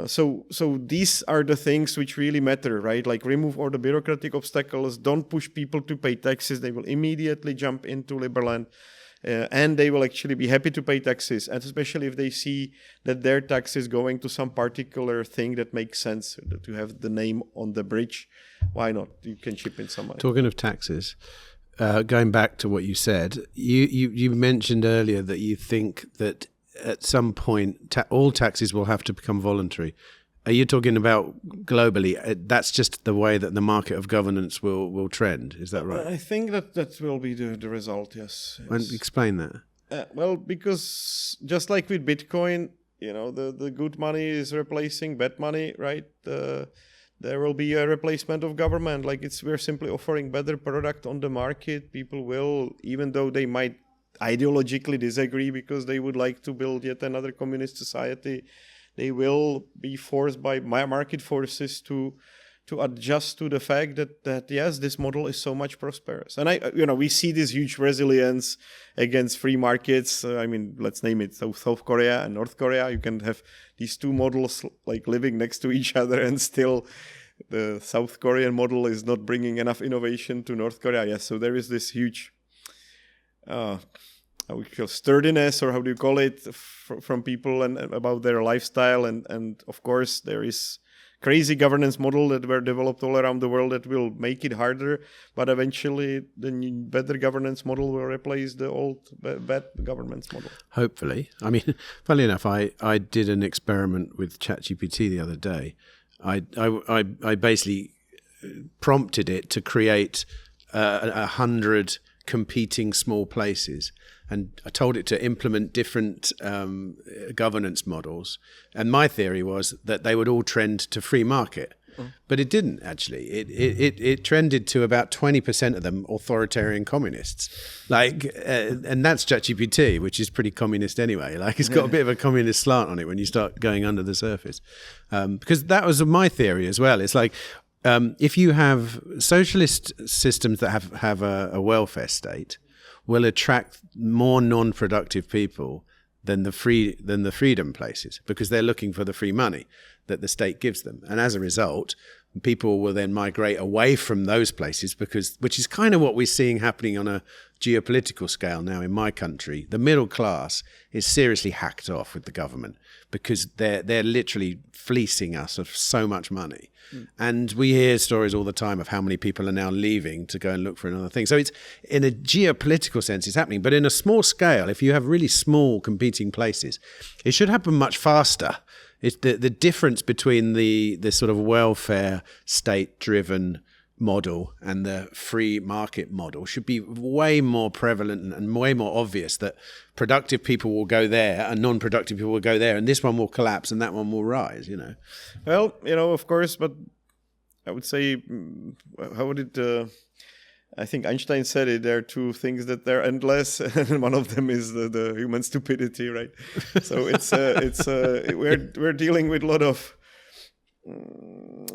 So these are the things which really matter, right? Like, remove all the bureaucratic obstacles. Don't push people to pay taxes. They will immediately jump into Liberland. And they will actually be happy to pay taxes, and especially if they see that their tax is going to some particular thing that makes sense, to have the name on the bridge. Why not? You can chip in some money. Talking of taxes, going back to what you said, you mentioned earlier that you think that at some point all taxes will have to become voluntary. Are you talking about globally? That's just the way that the market of governance will trend. Is that right? I think that will be the result, yes. And explain that. Well, because just like with Bitcoin, the good money is replacing bad money, right? There will be a replacement of government. Like, we're simply offering better product on the market. People will, even though they might ideologically disagree because they would like to build yet another communist society, they will be forced by market forces to adjust to the fact that yes, this model is so much prosperous. And we see this huge resilience against free markets. Let's name it South Korea and North Korea. You can have these two models like living next to each other, and still the South Korean model is not bringing enough innovation to North Korea. Yes, so there is this huge sturdiness, or how do you call it, from people and about their lifestyle, and of course there is crazy governance model that were developed all around the world that will make it harder, but eventually the better governance model will replace the old bad governance model. Hopefully. Funnily enough, I did an experiment with ChatGPT the other day. I basically prompted it to create 100 competing small places, and I told it to implement different governance models. And my theory was that they would all trend to free market. But it didn't, actually. It trended to about 20% of them authoritarian communists. And that's ChatGPT, which is pretty communist anyway. It's got a bit of a communist slant on it when you start going under the surface. Because that was my theory as well. It's like, if you have socialist systems that have a welfare state, will attract more non-productive people than the freedom places, because they're looking for the free money that the state gives them. And as a result, people will then migrate away from those places, which is kind of what we're seeing happening on a geopolitical scale now in my country. The middle class is seriously hacked off with the government because they're literally fleecing us of so much money. And we hear stories all the time of how many people are now leaving to go and look for another thing. So it's, in a geopolitical sense, it's happening. But in a small scale, if you have really small competing places, it should happen much faster. It's the difference between the sort of welfare state-driven model and the free market model should be way more prevalent and way more obvious, that productive people will go there and non-productive people will go there, and this one will collapse and that one will rise, Well, of course, but I would say, how would it... I think Einstein said it, there are two things that they're endless, and one of them is the human stupidity, right? So we're dealing with a lot of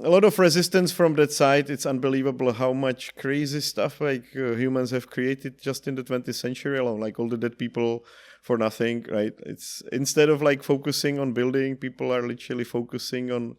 a lot of resistance from that side. It's unbelievable how much crazy stuff humans have created just in the 20th century alone, like all the dead people for nothing, right? It's instead of focusing on building, people are literally focusing on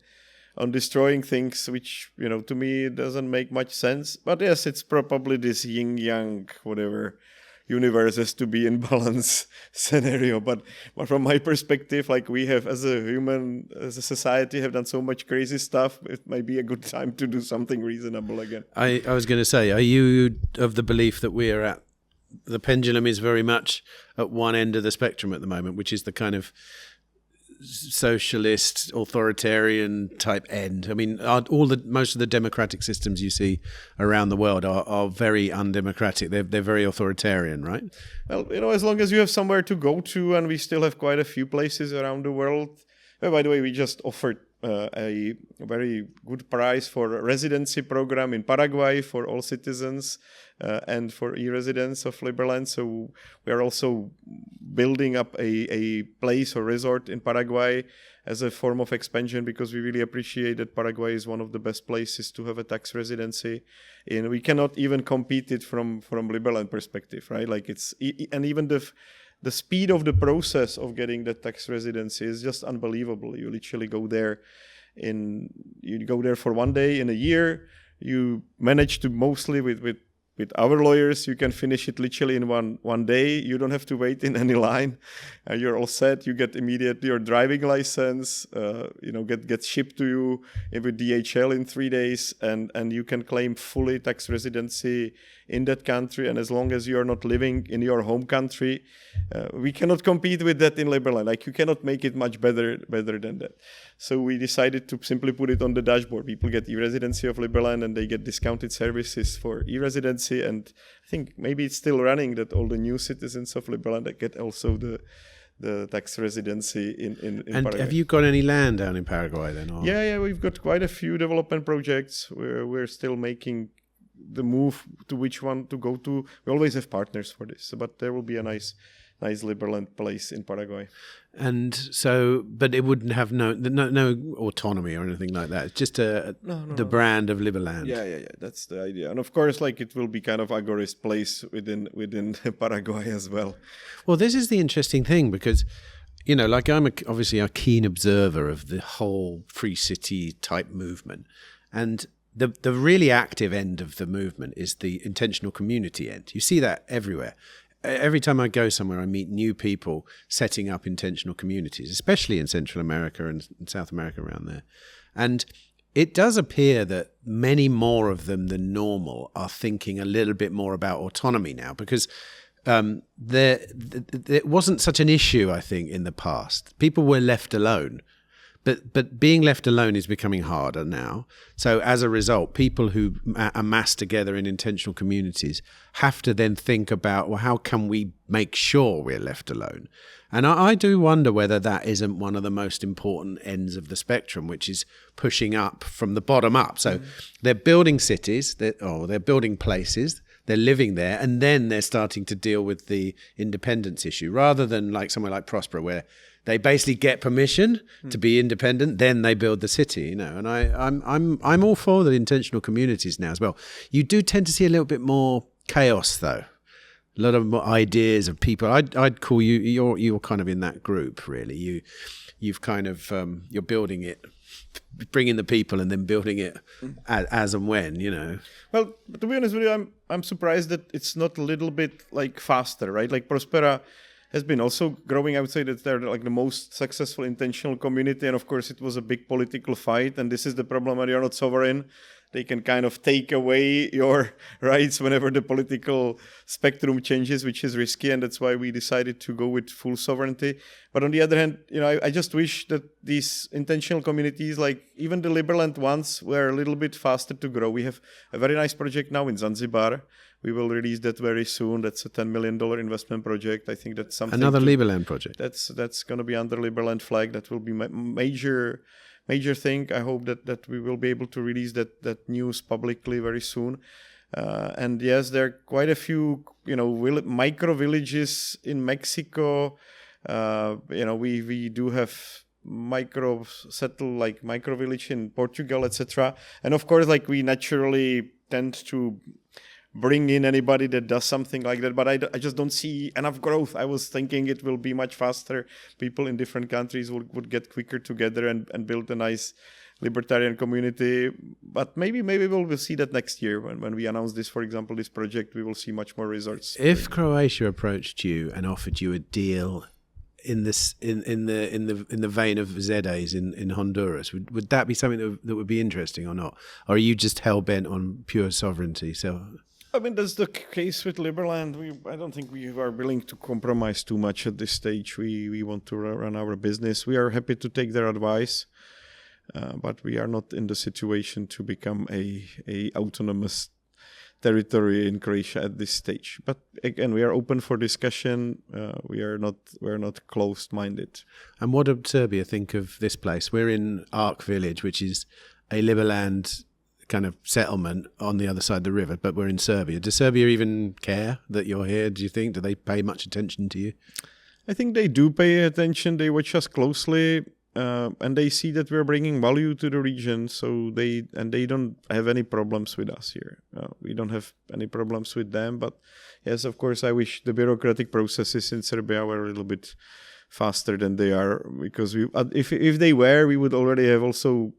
destroying things, which, to me, it doesn't make much sense. But yes, it's probably this yin-yang, whatever, universe has to be in balance scenario. But from my perspective, we have, as a society, have done so much crazy stuff, it might be a good time to do something reasonable again. I was going to say, are you of the belief that we are the pendulum is very much at one end of the spectrum at the moment, which is the kind of socialist, authoritarian type end? I mean, most of the democratic systems you see around the world are very undemocratic. They're very authoritarian, right? Well, as long as you have somewhere to go to, and we still have quite a few places around the world. By the way, we just offered a very good price for a residency program in Paraguay for all citizens and for e-residents of Liberland. So we are also building up a place or resort in Paraguay as a form of expansion, because we really appreciate that Paraguay is one of the best places to have a tax residency. And we cannot even compete it from Liberland perspective, right? And even the speed of the process of getting the tax residency is just unbelievable. You literally go there for 1 day in a year. You manage to mostly with our lawyers, you can finish it literally in one day. You don't have to wait in any line. You're all set. You get immediately your driving license. Gets shipped to you with DHL in 3 days, and you can claim fully tax residency in that country. And as long as you are not living in your home country, we cannot compete with that in Liberland. You cannot make it much better than that. So we decided to simply put it on the dashboard. People get e-residency of Liberland, and they get discounted services for e-residency. And I think maybe it's still running that all the new citizens of Liberland get also the tax residency in and Paraguay. Have you got any land down in Paraguay then? Or? Yeah, we've got quite a few development projects where we're still making the move to which one to go to. We always have partners for this, but there will be a nice Liberland place in Paraguay. And so, but it wouldn't have no autonomy or anything like that. It's just the brand of Liberland. Yeah. That's the idea. And of course, it will be kind of agorist place within Paraguay as well. Well, this is the interesting thing, because I'm obviously a keen observer of the whole free city type movement, and the really active end of the movement is the intentional community end. You see that everywhere. Every time I go somewhere, I meet new people setting up intentional communities, especially in Central America and South America around there. And it does appear that many more of them than normal are thinking a little bit more about autonomy now, because there wasn't such an issue, I think, in the past. People were left alone. But being left alone is becoming harder now. So as a result, people who amass together in intentional communities have to then think about, well, how can we make sure we're left alone? And I do wonder whether that isn't one of the most important ends of the spectrum, which is pushing up from the bottom up. So they're building cities, they're building places, they're living there, and then they're starting to deal with the independence issue, rather than somewhere like Prospera, where they basically get permission to be independent, then they build the city, And I'm all for the intentional communities now as well. You do tend to see a little bit more chaos, though. A lot of more ideas of people. I'd call you. You're kind of in that group, really. You've kind of you're building it, bringing the people, and then building it as and when. Well, to be honest with you, I'm surprised that it's not a little bit faster, right? Prospera has been also growing. I would say that they're the most successful intentional community, and of course it was a big political fight, and this is the problem when you're not sovereign. They can kind of take away your rights whenever the political spectrum changes, which is risky, and that's why we decided to go with full sovereignty. But on the other hand, I just wish that these intentional communities, even the Liberland ones, were a little bit faster to grow. We have a very nice project now in Zanzibar. We will release that very soon. That's a $10 million investment project. I think that's something. Another Liberland project. That's going to be under Liberland flag. That will be major thing. I hope that we will be able to release that news publicly very soon. And yes, there are quite a few micro villages in Mexico. We do have micro village in Portugal, etc. And of course, like we naturally tend to bring in anybody that does something like that, but I just don't see enough growth. I was thinking it will be much faster. People in different countries would get quicker together and build a nice libertarian community. But maybe we'll see that next year when we announce this, for example, this project, we will see much more results. If Croatia approached you and offered you a deal in the vein of ZAs in Honduras, would that be something that would be interesting or not? Or are you just hell bent on pure sovereignty? So I mean, that's the case with Liberland. I don't think we are willing to compromise too much at this stage. We want to run our business. We are happy to take their advice, but we are not in the situation to become a autonomous territory in Croatia at this stage. But again, we are open for discussion. We are not closed-minded. And what did Serbia think of this place? We're in Ark Village, which is a Liberland kind of settlement on the other side of the river, but we're in Serbia. Does Serbia even care that you're here, do you think? Do they pay much attention to you? I think they do pay attention. They watch us closely, and they see that we're bringing value to the region. So they don't have any problems with us here. We don't have any problems with them. But yes, of course, I wish the bureaucratic processes in Serbia were a little bit faster than they are, because if they were, we would already have also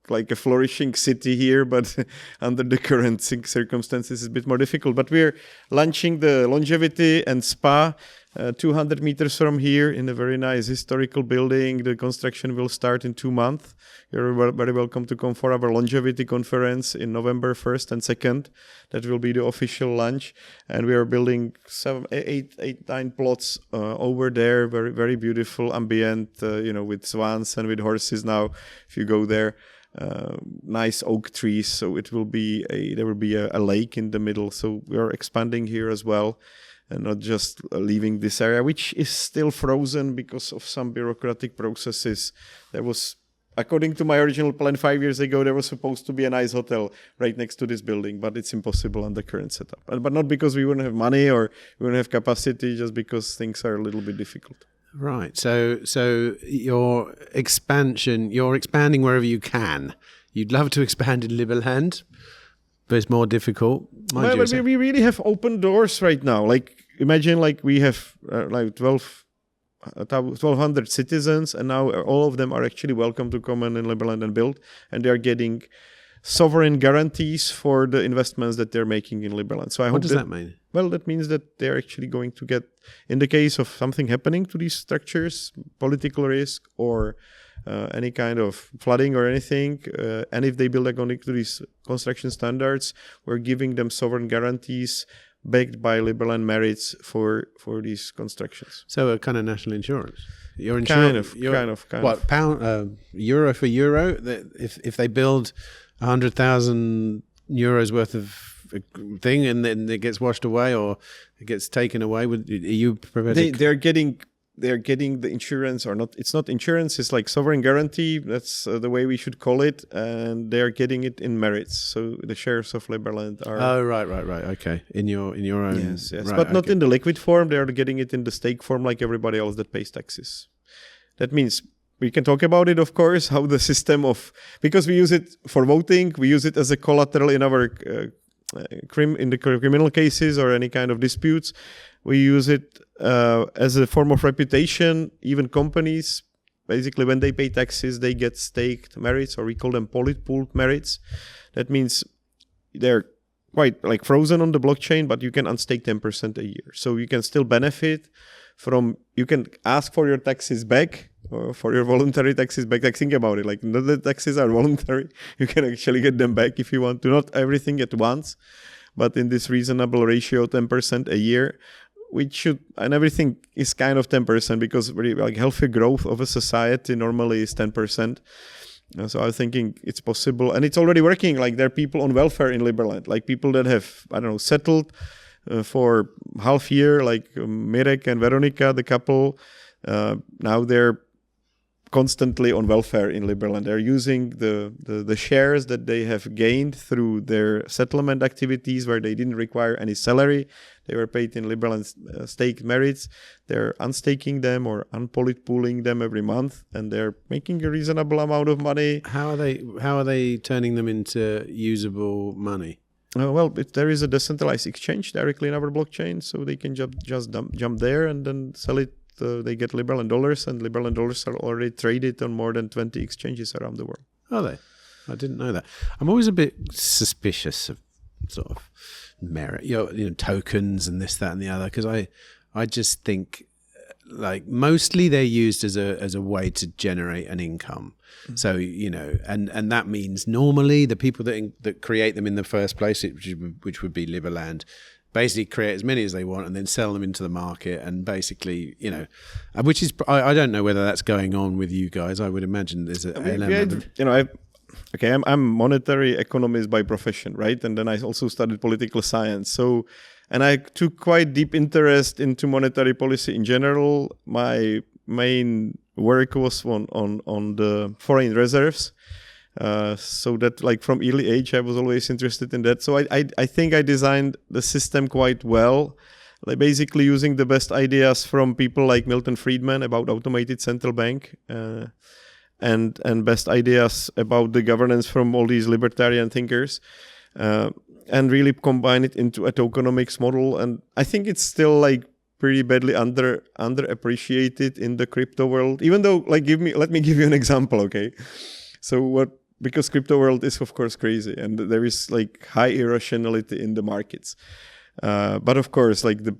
like a flourishing city here, but under the current circumstances, it's a bit more difficult. But we're launching the longevity and spa 200 meters from here in a very nice historical building. The construction will start in 2 months. You're very welcome to come for our longevity conference in November 1st and 2nd. That will be the official launch. And we are building 9 plots over there. Very, very beautiful ambient, with swans and with horses now, if you go there. Nice oak trees, so there will be a lake in the middle. So we are expanding here as well, and not just leaving this area, which is still frozen because of some bureaucratic processes. There was, according to my original plan 5 years ago, there was supposed to be a nice hotel right next to this building, but it's impossible under current setup. But not because we wouldn't have money or we wouldn't have capacity, just because things are a little bit difficult. Right. So you're expanding wherever you can. You'd love to expand in Liberland, but it's more difficult. But we really have open doors right now. Like, imagine we have 1,200 citizens, and now all of them are actually welcome to come in Liberland and build, and they are getting sovereign guarantees for the investments that they're making in Liberland. So what does that mean? Well, that means that they're actually going to get, in the case of something happening to these structures, political risk or any kind of flooding or anything, and if they build according to these construction standards, we're giving them sovereign guarantees backed by Liberland merits for these constructions. So a kind of national insurance. You're kind of. What, pound, euro for euro? If they build 100,000 euros worth of thing and then it gets washed away or it gets taken away, are you prepared? They're getting the insurance, or not? It's not insurance. It's like sovereign guarantee. That's the way we should call it. And they're getting it in merits. So the shares of Liberland are. Oh, right. Okay, in your own. Yes, right, but not in the liquid form. They're getting it in the stake form, like everybody else that pays taxes. That means we can talk about it, of course, how the system because we use it for voting, we use it as a collateral in our in the criminal cases or any kind of disputes. We use it as a form of reputation. Even companies, basically, when they pay taxes, they get staked merits, or we call them pooled merits. That means they're quite frozen on the blockchain, but you can unstake 10% a year. So you can still benefit from, you can ask for your taxes back, or for your voluntary taxes back. Think about it, the taxes are voluntary. You can actually get them back if you want to. Not everything at once, but in this reasonable ratio, 10% a year, and everything is kind of 10%, because healthy growth of a society normally is 10%. So I'm thinking it's possible, and it's already working. There are people on welfare in Liberland, people that have, settled for half year, like Mirek and Veronika, the couple. Now they're constantly on welfare in Liberland. They're using the shares that they have gained through their settlement activities where they didn't require any salary. They were paid in Liberland stake merits. They're unstaking them or unpolit-pooling them every month, and they're making a reasonable amount of money. How are they turning them into usable money? There is a decentralized exchange directly in our blockchain, so they can just jump there and then sell it. They get Liberland dollars, and Liberland dollars are already traded on more than 20 exchanges around the world. Are they? I didn't know that. I'm always a bit suspicious of sort of merit, tokens and this, that, and the other, because I just think like mostly they're used as a way to generate an income. Mm-hmm. So and that means normally the people that create them in the first place, which would be Liberland, basically create as many as they want and then sell them into the market, and basically, which is I don't know whether that's going on with you guys. I would imagine there's an element. I'm monetary economist by profession, right? And then I also studied political science. And I took quite deep interest into monetary policy in general. My main work was on the foreign reserves. So that like from early age, I was always interested in that. So I think I designed the system quite well, like basically using the best ideas from people like Milton Friedman about automated central bank, and best ideas about the governance from all these libertarian thinkers, and really combine it into a tokenomics model. And I think it's still like pretty badly underappreciated in the crypto world, even though let me give you an example. Okay. So because crypto world is of course crazy and there is like high irrationality in the markets. But of course, like the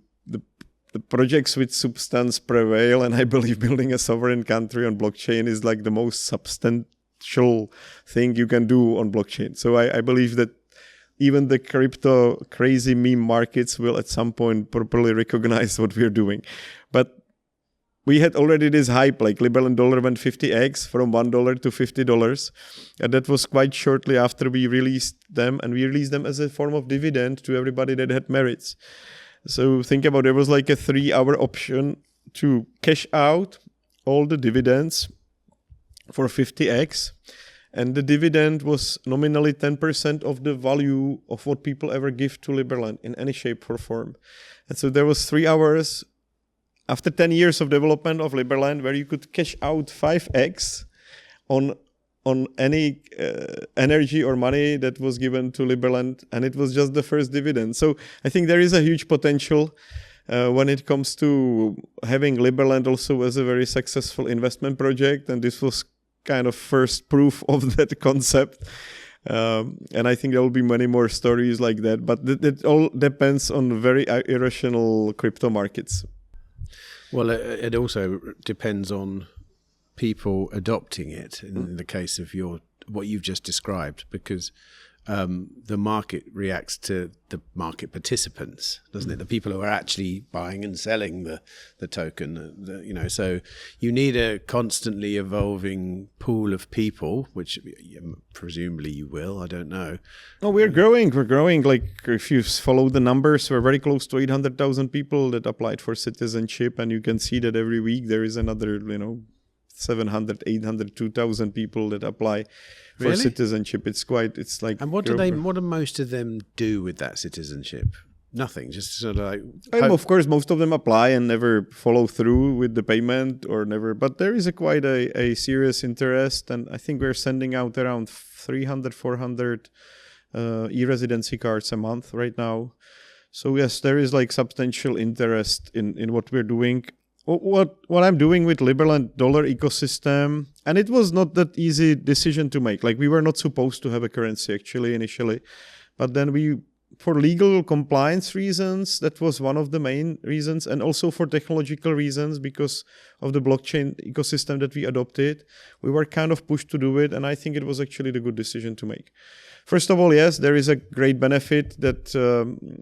projects with substance prevail, and I believe building a sovereign country on blockchain is like the most substantial thing you can do on blockchain. So I believe that even the crypto crazy meme markets will at some point properly recognize what we're doing. But we had already this hype, like Liberland dollar went 50x from $1 to $50. And that was quite shortly after we released them, and we released them as a form of dividend to everybody that had merits. So think about it, there was like a 3-hour option to cash out all the dividends for 50x. And the dividend was nominally 10% of the value of what people ever give to Liberland in any shape or form. And so there was 3 hours after 10 years of development of Liberland where you could cash out 5x on any energy or money that was given to Liberland, and it was just the first dividend. So I think there is a huge potential when it comes to having Liberland also as a very successful investment project, and this was kind of first proof of that concept. And I think there will be many more stories like that, but it all depends on very irrational crypto markets. Well, it also depends on people adopting it in the case of what you've just described, because the market reacts to the market participants, doesn't it? The people who are actually buying and selling the token, so you need a constantly evolving pool of people, which presumably you will, I don't know. Oh, we're growing. Like if you follow the numbers, we're very close to 800,000 people that applied for citizenship, and you can see that every week there is another, 700, 800, 2,000 people that apply for citizenship. It's like. And what do most of them do with that citizenship? Nothing, just sort of like. Of course, most of them apply and never follow through with the payment or never. But there is quite a serious interest, and I think we're sending out around 300, 400 e-residency cards a month right now. So yes, there is like substantial interest in what we're doing. What I'm doing with Liberland dollar ecosystem, and it was not that easy decision to make. Like we were not supposed to have a currency actually initially, but then for legal compliance reasons, that was one of the main reasons, and also for technological reasons because of the blockchain ecosystem that we adopted, we were kind of pushed to do it, and I think it was actually the good decision to make. First of all, yes, there is a great benefit that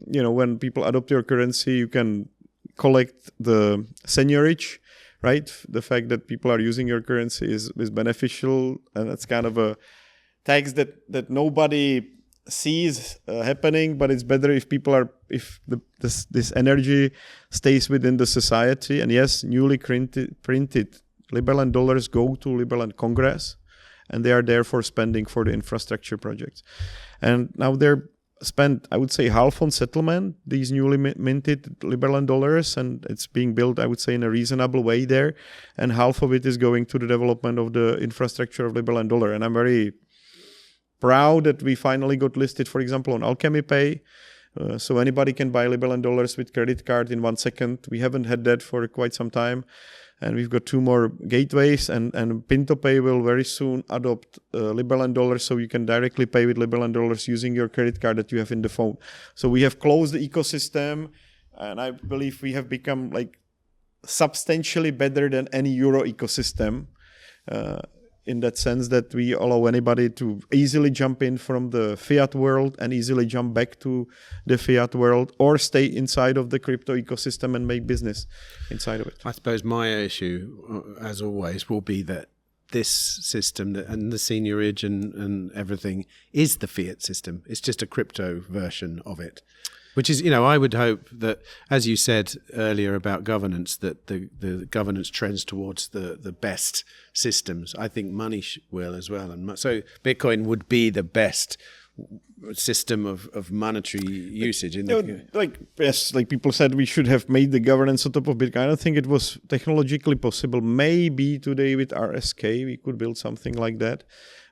when people adopt your currency, you can collect the seigniorage, right? The fact that people are using your currency is beneficial, and that's kind of a tax that nobody sees happening, but it's better if this energy stays within the society. And yes, newly printed Liberland dollars go to Liberland Congress, and they are there for spending for the infrastructure projects. And now they're spent, I would say, half on settlement, these newly minted Liberland dollars, and it's being built, I would say, in a reasonable way there. And half of it is going to the development of the infrastructure of Liberland dollar. And I'm very proud that we finally got listed, for example, on Alchemy Pay. So anybody can buy Liberland dollars with credit card in 1 second. We haven't had that for quite some time. And we've got 2 more gateways, and Pinto Pay will very soon adopt Liberland dollars, so you can directly pay with Liberland dollars using your credit card that you have in the phone. So we have closed the ecosystem, and I believe we have become like substantially better than any euro ecosystem. In that sense that we allow anybody to easily jump in from the fiat world and easily jump back to the fiat world, or stay inside of the crypto ecosystem and make business inside of it. I suppose my issue, as always, will be that this system and the seigniorage and everything is the fiat system. It's just a crypto version of it. Which is, I would hope that, as you said earlier about governance, that the governance trends towards the best systems. I think money will as well. And so Bitcoin would be the best system of monetary usage. Like people said, we should have made the governance on top of Bitcoin. I don't think it was technologically possible. Maybe today with RSK, we could build something like that.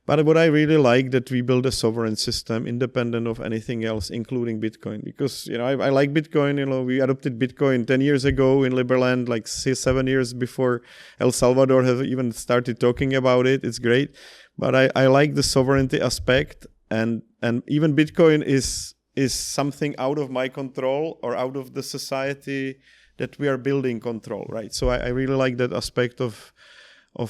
But what I really like that we build a sovereign system independent of anything else, including Bitcoin. Because, I like Bitcoin. We adopted Bitcoin 10 years ago in Liberland, like 7 years before El Salvador has even started talking about it. It's great. But I like the sovereignty aspect. And even Bitcoin is something out of my control or out of the society that we are building control, right? So I really like that aspect of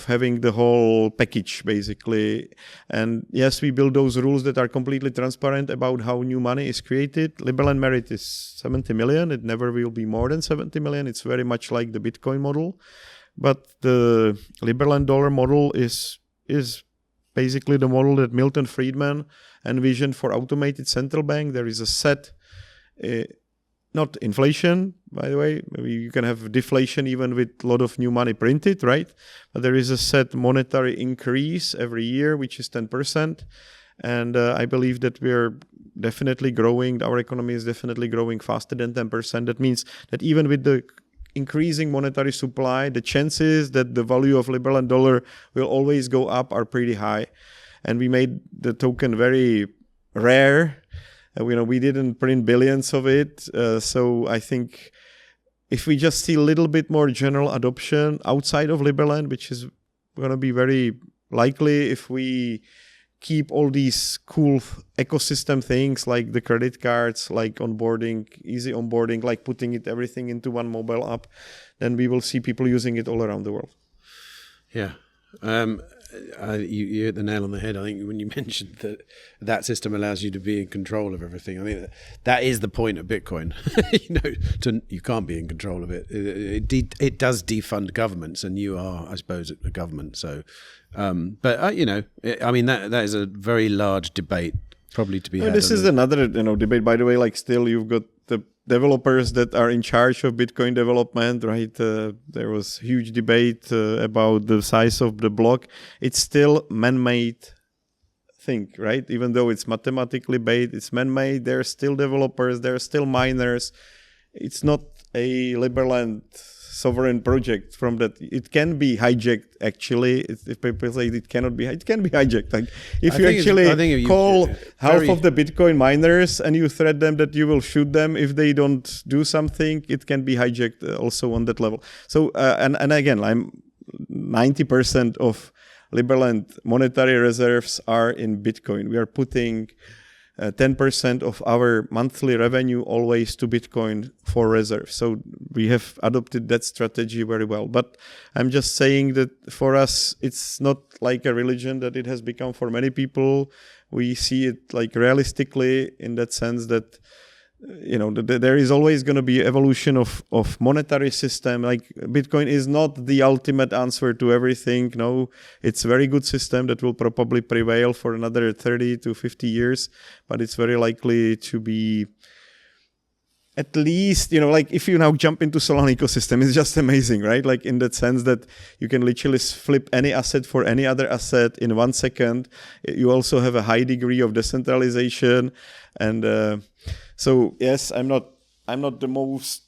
having the whole package, basically. And yes, we build those rules that are completely transparent about how new money is created. Liberland merit is 70 million. It never will be more than 70 million. It's very much like the Bitcoin model. But the Liberland dollar model is basically the model that Milton Friedman envisioned for automated central bank. There is a set... not inflation, by the way. Maybe you can have deflation even with a lot of new money printed, right? But there is a set monetary increase every year, which is 10%. And I believe that we're definitely growing. Our economy is definitely growing faster than 10%. That means that even with the increasing monetary supply, the chances that the value of Liberland dollar will always go up are pretty high. And we made the token very rare. We didn't print billions of it. So I think if we just see a little bit more general adoption outside of Liberland, which is going to be very likely if we keep all these cool ecosystem things like the credit cards, like onboarding, easy onboarding, like putting everything into one mobile app, then we will see people using it all around the world. Yeah. You hit the nail on the head. I think when you mentioned that system allows you to be in control of everything. I think that is the point of Bitcoin. You can't be in control of it. It does defund governments, and you are, I suppose, a government. So, that is a very large debate, probably to be had. This is another debate, by the way. Like, still, you've got the developers that are in charge of Bitcoin development, right? There was huge debate about the size of the block. It's still man-made thing, right? Even though it's mathematically based, it's man-made. There are still developers. There are still miners. It's not a Liberland sovereign project from that. It can be hijacked, actually. If people say it cannot be, it can be hijacked. Like if you actually call half of the Bitcoin miners and you threat them that you will shoot them if they don't do something, it can be hijacked also on that level. So, and again, I'm 90% of Liberland monetary reserves are in Bitcoin. We are putting 10% of our monthly revenue always to Bitcoin for reserves. So we have adopted that strategy very well. But I'm just saying that for us, it's not like a religion that it has become for many people. We see it like realistically in that sense that there is always going to be evolution of monetary system. Like Bitcoin is not the ultimate answer to everything. No, it's a very good system that will probably prevail for another 30 to 50 years, but it's very likely to be at least, like if you now jump into Solana ecosystem, it's just amazing, right? Like in that sense that you can literally flip any asset for any other asset in 1 second. You also have a high degree of decentralization. And so, yes, I'm not the most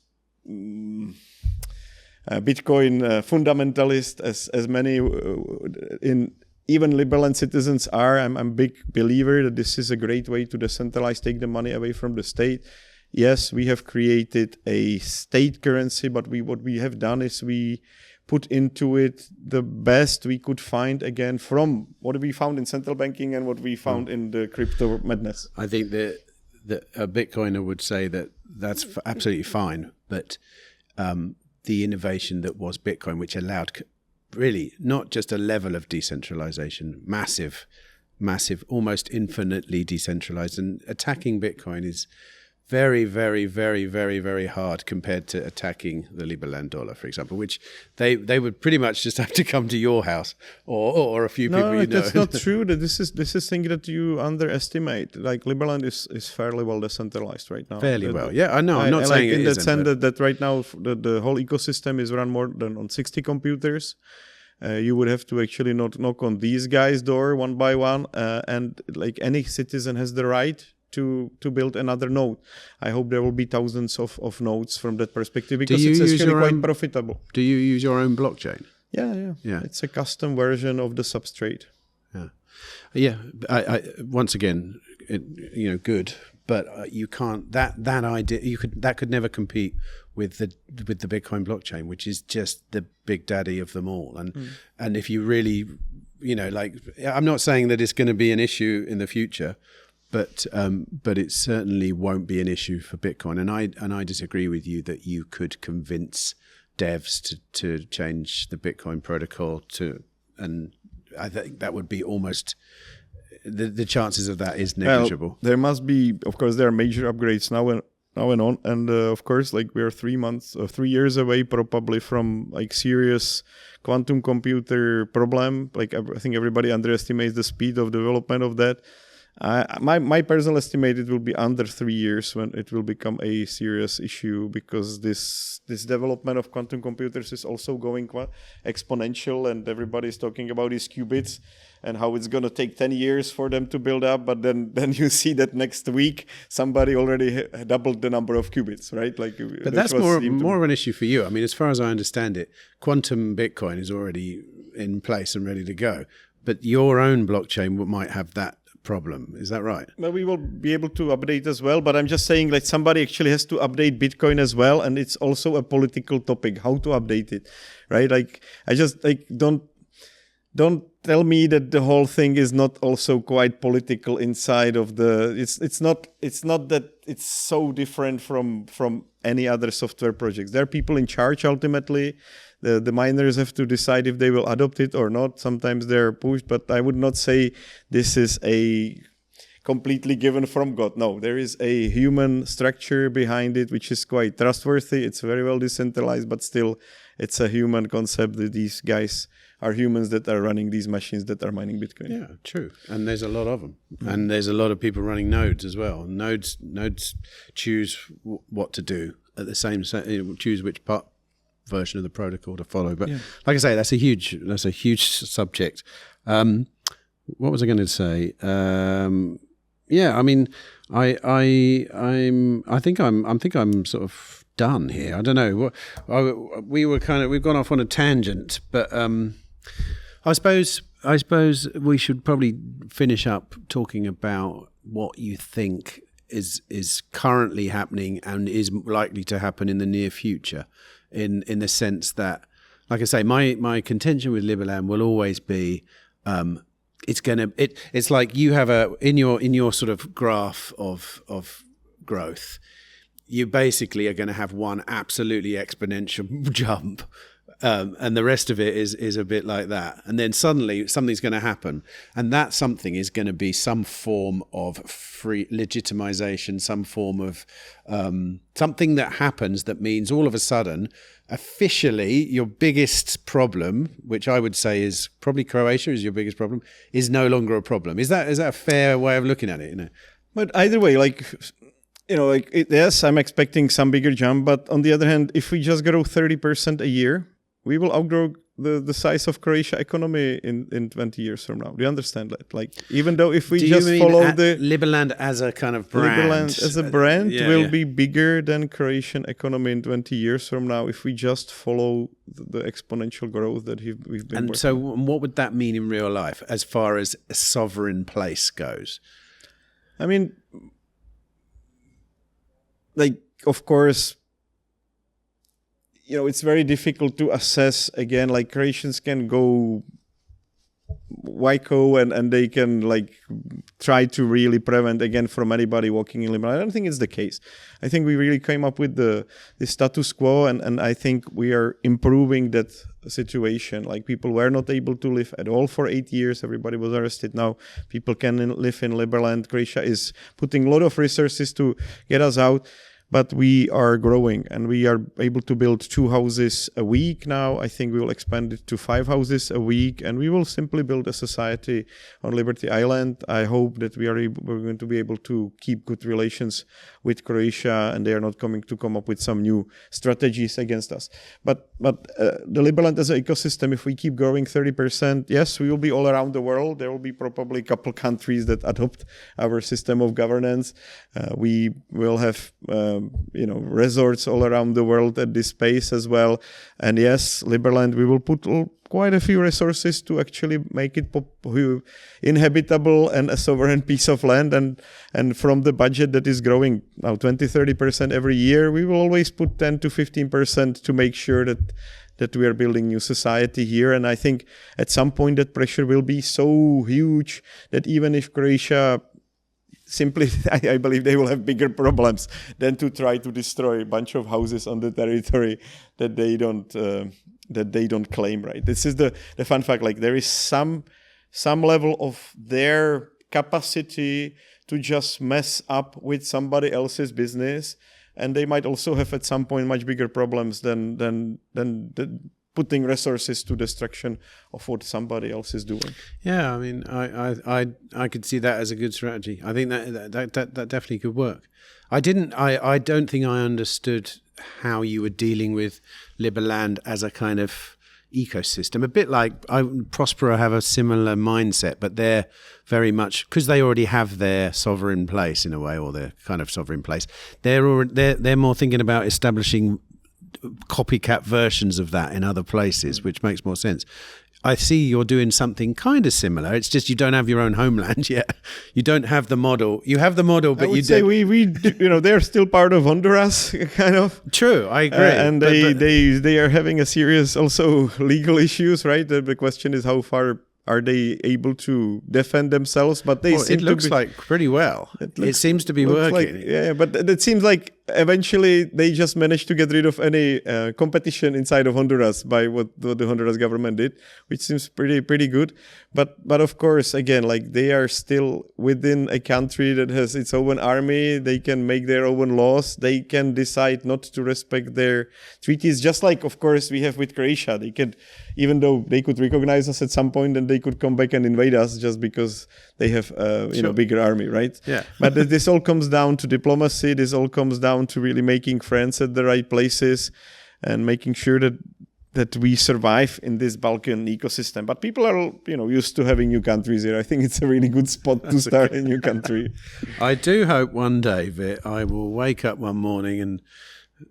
Bitcoin fundamentalist as many even Liberland citizens are. I'm a big believer that this is a great way to decentralize, take the money away from the state. Yes, we have created a state currency, but what we have done is we put into it the best we could find, again, from what we found in central banking and what we found in the crypto madness. I think that a Bitcoiner would say that that's absolutely fine, but the innovation that was Bitcoin, which allowed really not just a level of decentralization, massive, almost infinitely decentralized, and attacking Bitcoin is very, very, very, very, very hard compared to attacking the Liberland dollar, for example, which they would pretty much just have to come to your house or a few people you know. No, that's not true. This is thing that you underestimate. Like Liberland is fairly well decentralized right now. Fairly well, yeah. I know. I'm not saying like it in that isn't, sense that right now the whole ecosystem is run more than on 60 computers. You would have to actually not knock on these guys' door one by one, and like any citizen has the right to build another node. I hope there will be thousands of nodes from that perspective, because it's actually quite profitable. Do you use your own blockchain? Yeah. It's a custom version of the substrate. Yeah. I once again, good, but you can't. That idea that could never compete with the Bitcoin blockchain, which is just the big daddy of them all. And if you really, I'm not saying that it's going to be an issue in the future, but it certainly won't be an issue for Bitcoin. And I disagree with you that you could convince devs to change the Bitcoin protocol and I think that would be almost the chances of that is negligible. Well, there must be, of course, there are major upgrades now and on, and of course, like we are 3 months or 3 years away probably from like serious quantum computer problem. Like I think everybody underestimates the speed of development of that. My personal estimate, it will be under 3 years when it will become a serious issue, because this development of quantum computers is also going exponential, and everybody is talking about these qubits and how it's going to take 10 years for them to build up. But then you see that next week somebody already doubled the number of qubits, right? But that's more of an issue for you. I mean, as far as I understand it, quantum Bitcoin is already in place and ready to go. But your own blockchain might have that problem. Is that right? Well, we will be able to update as well, but I'm just saying like somebody actually has to update Bitcoin as well, and it's also a political topic, how to update it, right? Like I just like don't tell me that the whole thing is not also quite political inside of the it's not that it's so different from any other software projects. There are people in charge ultimately. The miners have to decide if they will adopt it or not. Sometimes they're pushed, but I would not say this is a completely given from God. No, there is a human structure behind it, which is quite trustworthy. It's very well decentralized, but still it's a human concept that these guys are humans that are running these machines that are mining Bitcoin. Yeah, true. And there's a lot of them. And there's a lot of people running nodes as well. Nodes choose what to do at the same time, choose which version of the protocol to follow. But like I say, that's a huge subject. What was I going to say? I mean, I think I'm sort of done here. I don't know. We've gone off on a tangent, but I suppose we should probably finish up talking about what you think is currently happening and is likely to happen in the near future. In the sense that, like I say, my contention with Liberland will always be, it's like you have in your sort of graph of growth, you basically are going to have one absolutely exponential jump, and the rest of it is a bit like that, and then suddenly something's going to happen, and that something is going to be some form of free legitimization, some form of something that happens that means all of a sudden, officially, your biggest problem, which I would say is probably Croatia is your biggest problem, is no longer a problem. Is that a fair way of looking at it? But either way, like yes, I'm expecting some bigger jump, but on the other hand, if we just grow 30% a year, we will outgrow the size of Croatia economy in 20 years from now. Do you understand that? Like, even though if we just follow the Liberland as a kind of brand, Liberland as a brand will be bigger than Croatian economy in 20 years from now if we just follow the exponential growth that we've been. And so, what would that mean in real life as far as a sovereign place goes? I mean, like, of course, it's very difficult to assess. Again, like, Croatians can go WICO and they can like try to really prevent again from anybody walking in Liberland. I don't think it's the case. I think we really came up with the status quo, and I think we are improving that situation. Like, people were not able to live at all for 8 years. Everybody was arrested. Now people can live in Liberland. Croatia is putting a lot of resources to get us out. But we are growing, and we are able to build 2 houses a week now. I think we will expand it to 5 houses a week, and we will simply build a society on Liberty Island. I hope that we're going to be able to keep good relations with Croatia, and they are not going to come up with some new strategies against us. But the Liberland as an ecosystem, if we keep growing 30%, yes, we will be all around the world. There will be probably a couple countries that adopt our system of governance. We will have resorts all around the world at this space as well. And yes, Liberland, we will put quite a few resources to actually make it inhabitable and a sovereign piece of land. And from the budget that is growing now 20-30% every year, we will always put 10 to 15% to make sure that we are building new society here. And I think at some point that pressure will be so huge that even if Croatia simply, I believe they will have bigger problems than to try to destroy a bunch of houses on the territory that they don't claim. Right. This is the fun fact. Like, there is some level of their capacity to just mess up with somebody else's business, and they might also have at some point much bigger problems than putting resources to destruction of what somebody else is doing. Yeah, I mean, I could see that as a good strategy. I think that definitely could work. I don't think I understood how you were dealing with Liberland as a kind of ecosystem. A bit like Prospero have a similar mindset, but they're very much, because they already have their sovereign place in a way, or their kind of sovereign place. They're more thinking about establishing copycat versions of that in other places, which makes more sense. I see you're doing something kind of similar. It's just you don't have your own homeland yet. You don't have the model. You have the model, but you don't. We they're still part of Honduras, kind of. True, I agree. And they are having a serious also legal issues, right? The question is, how far are they able to defend themselves? But it looks like pretty well. It seems to be working. But it seems like eventually they just managed to get rid of any competition inside of Honduras by what the Honduras government did, which seems pretty good. But of course, again, like, they are still within a country that has its own army. They can make their own laws. They can decide not to respect their treaties, just like, of course, we have with Croatia. They could, even though they could recognize us at some point, and they could come back and invade us just because they have bigger army, right? Yeah. But this all comes down to diplomacy. This all comes down to really making friends at the right places and making sure that we survive in this Balkan ecosystem. But people are, used to having new countries here. I think it's a really good spot to start a new country. I do hope one day, Vít, I will wake up one morning and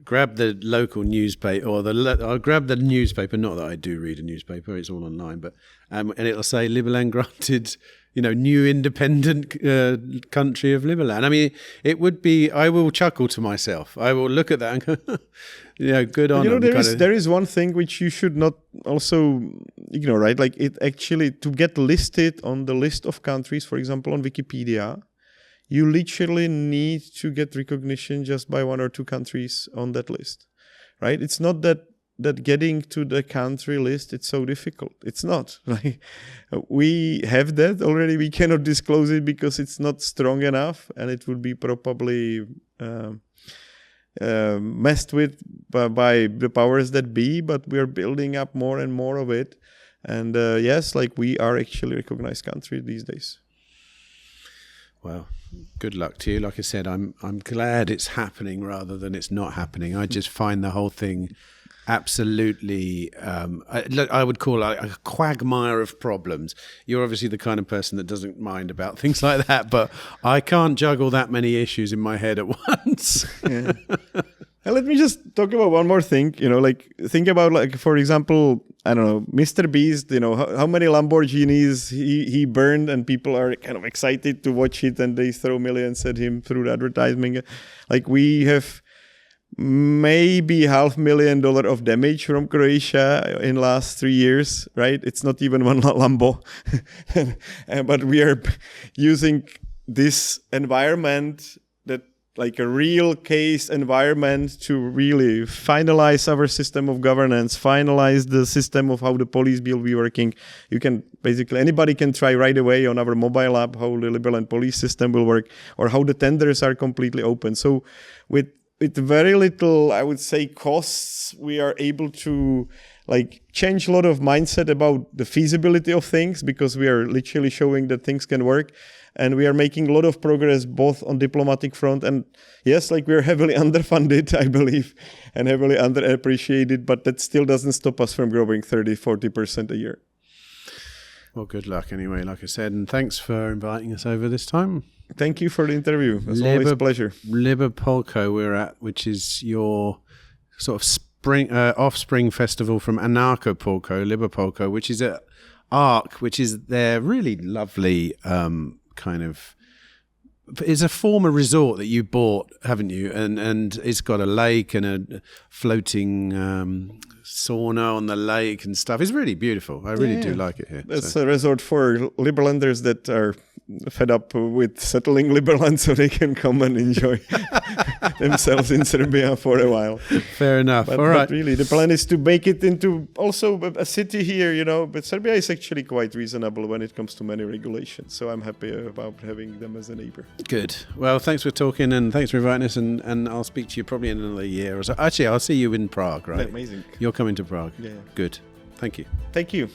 grab the local newspaper, or I'll grab the newspaper. Not that I do read a newspaper; it's all online. But and it'll say Liberland granted, new independent country of Liberland. I mean, it would be. I will chuckle to myself. I will look at that and go, good on them. There is one thing which you should not also ignore, right? Like, it actually, to get listed on the list of countries, for example, on Wikipedia, you literally need to get recognition just by 1 or 2 countries on that list, right? It's not that getting to the country list, it's so difficult. It's not. Like, we have that already. We cannot disclose it because it's not strong enough, and it would be probably messed with by the powers that be, but we are building up more and more of it. And yes, like, we are actually a recognized country these days. Well, good luck to you. Like I said, I'm glad it's happening rather than it's not happening. I just find the whole thing absolutely, I would call it a quagmire of problems. You're obviously the kind of person that doesn't mind about things like that, but I can't juggle that many issues in my head at once. Yeah. And let me just talk about one more thing. Like think about, like, for example, I don't know, Mr. Beast. How many Lamborghinis he burned, and people are kind of excited to watch it, and they throw millions at him through the advertising. Like we have maybe $500,000 of damage from Croatia in last 3 years, right? It's not even one Lambo, but we are using this environment, that like a real case environment, to really finalize our system of governance, finalize the system of how the police will be working. You can basically, anybody can try right away on our mobile app how the Liberland police system will work, or how the tenders are completely open. So with very little, I would say, costs, we are able to like change a lot of mindset about the feasibility of things, because we are literally showing that things can work. And we are making a lot of progress both on diplomatic front, and yes, like we're heavily underfunded, I believe, and heavily underappreciated, but that still doesn't stop us from growing 30-40% a year. Well, good luck anyway, like I said, and thanks for inviting us over this time. Thank you for the interview. It's always a pleasure. Liberpolko we're at, which is your sort of offspring festival from Anarchopolko, Liberpolko, which is at ARC, which is their really lovely kind of, it's a former resort that you bought, haven't you? And it's got a lake and a floating sauna on the lake and stuff. It's really beautiful. I really do like it here. It's a resort for Liberlanders that are fed up with settling Liberland, so they can come and enjoy themselves in Serbia for a while. Fair enough. All right. But really, the plan is to make it into also a city here, But Serbia is actually quite reasonable when it comes to many regulations. So I'm happy about having them as a neighbor. Good. Well, thanks for talking, and thanks for inviting us. And I'll speak to you probably in another year or so. Actually, I'll see you in Prague, right? Amazing. You're coming to Prague. Yeah. Good. Thank you. Thank you.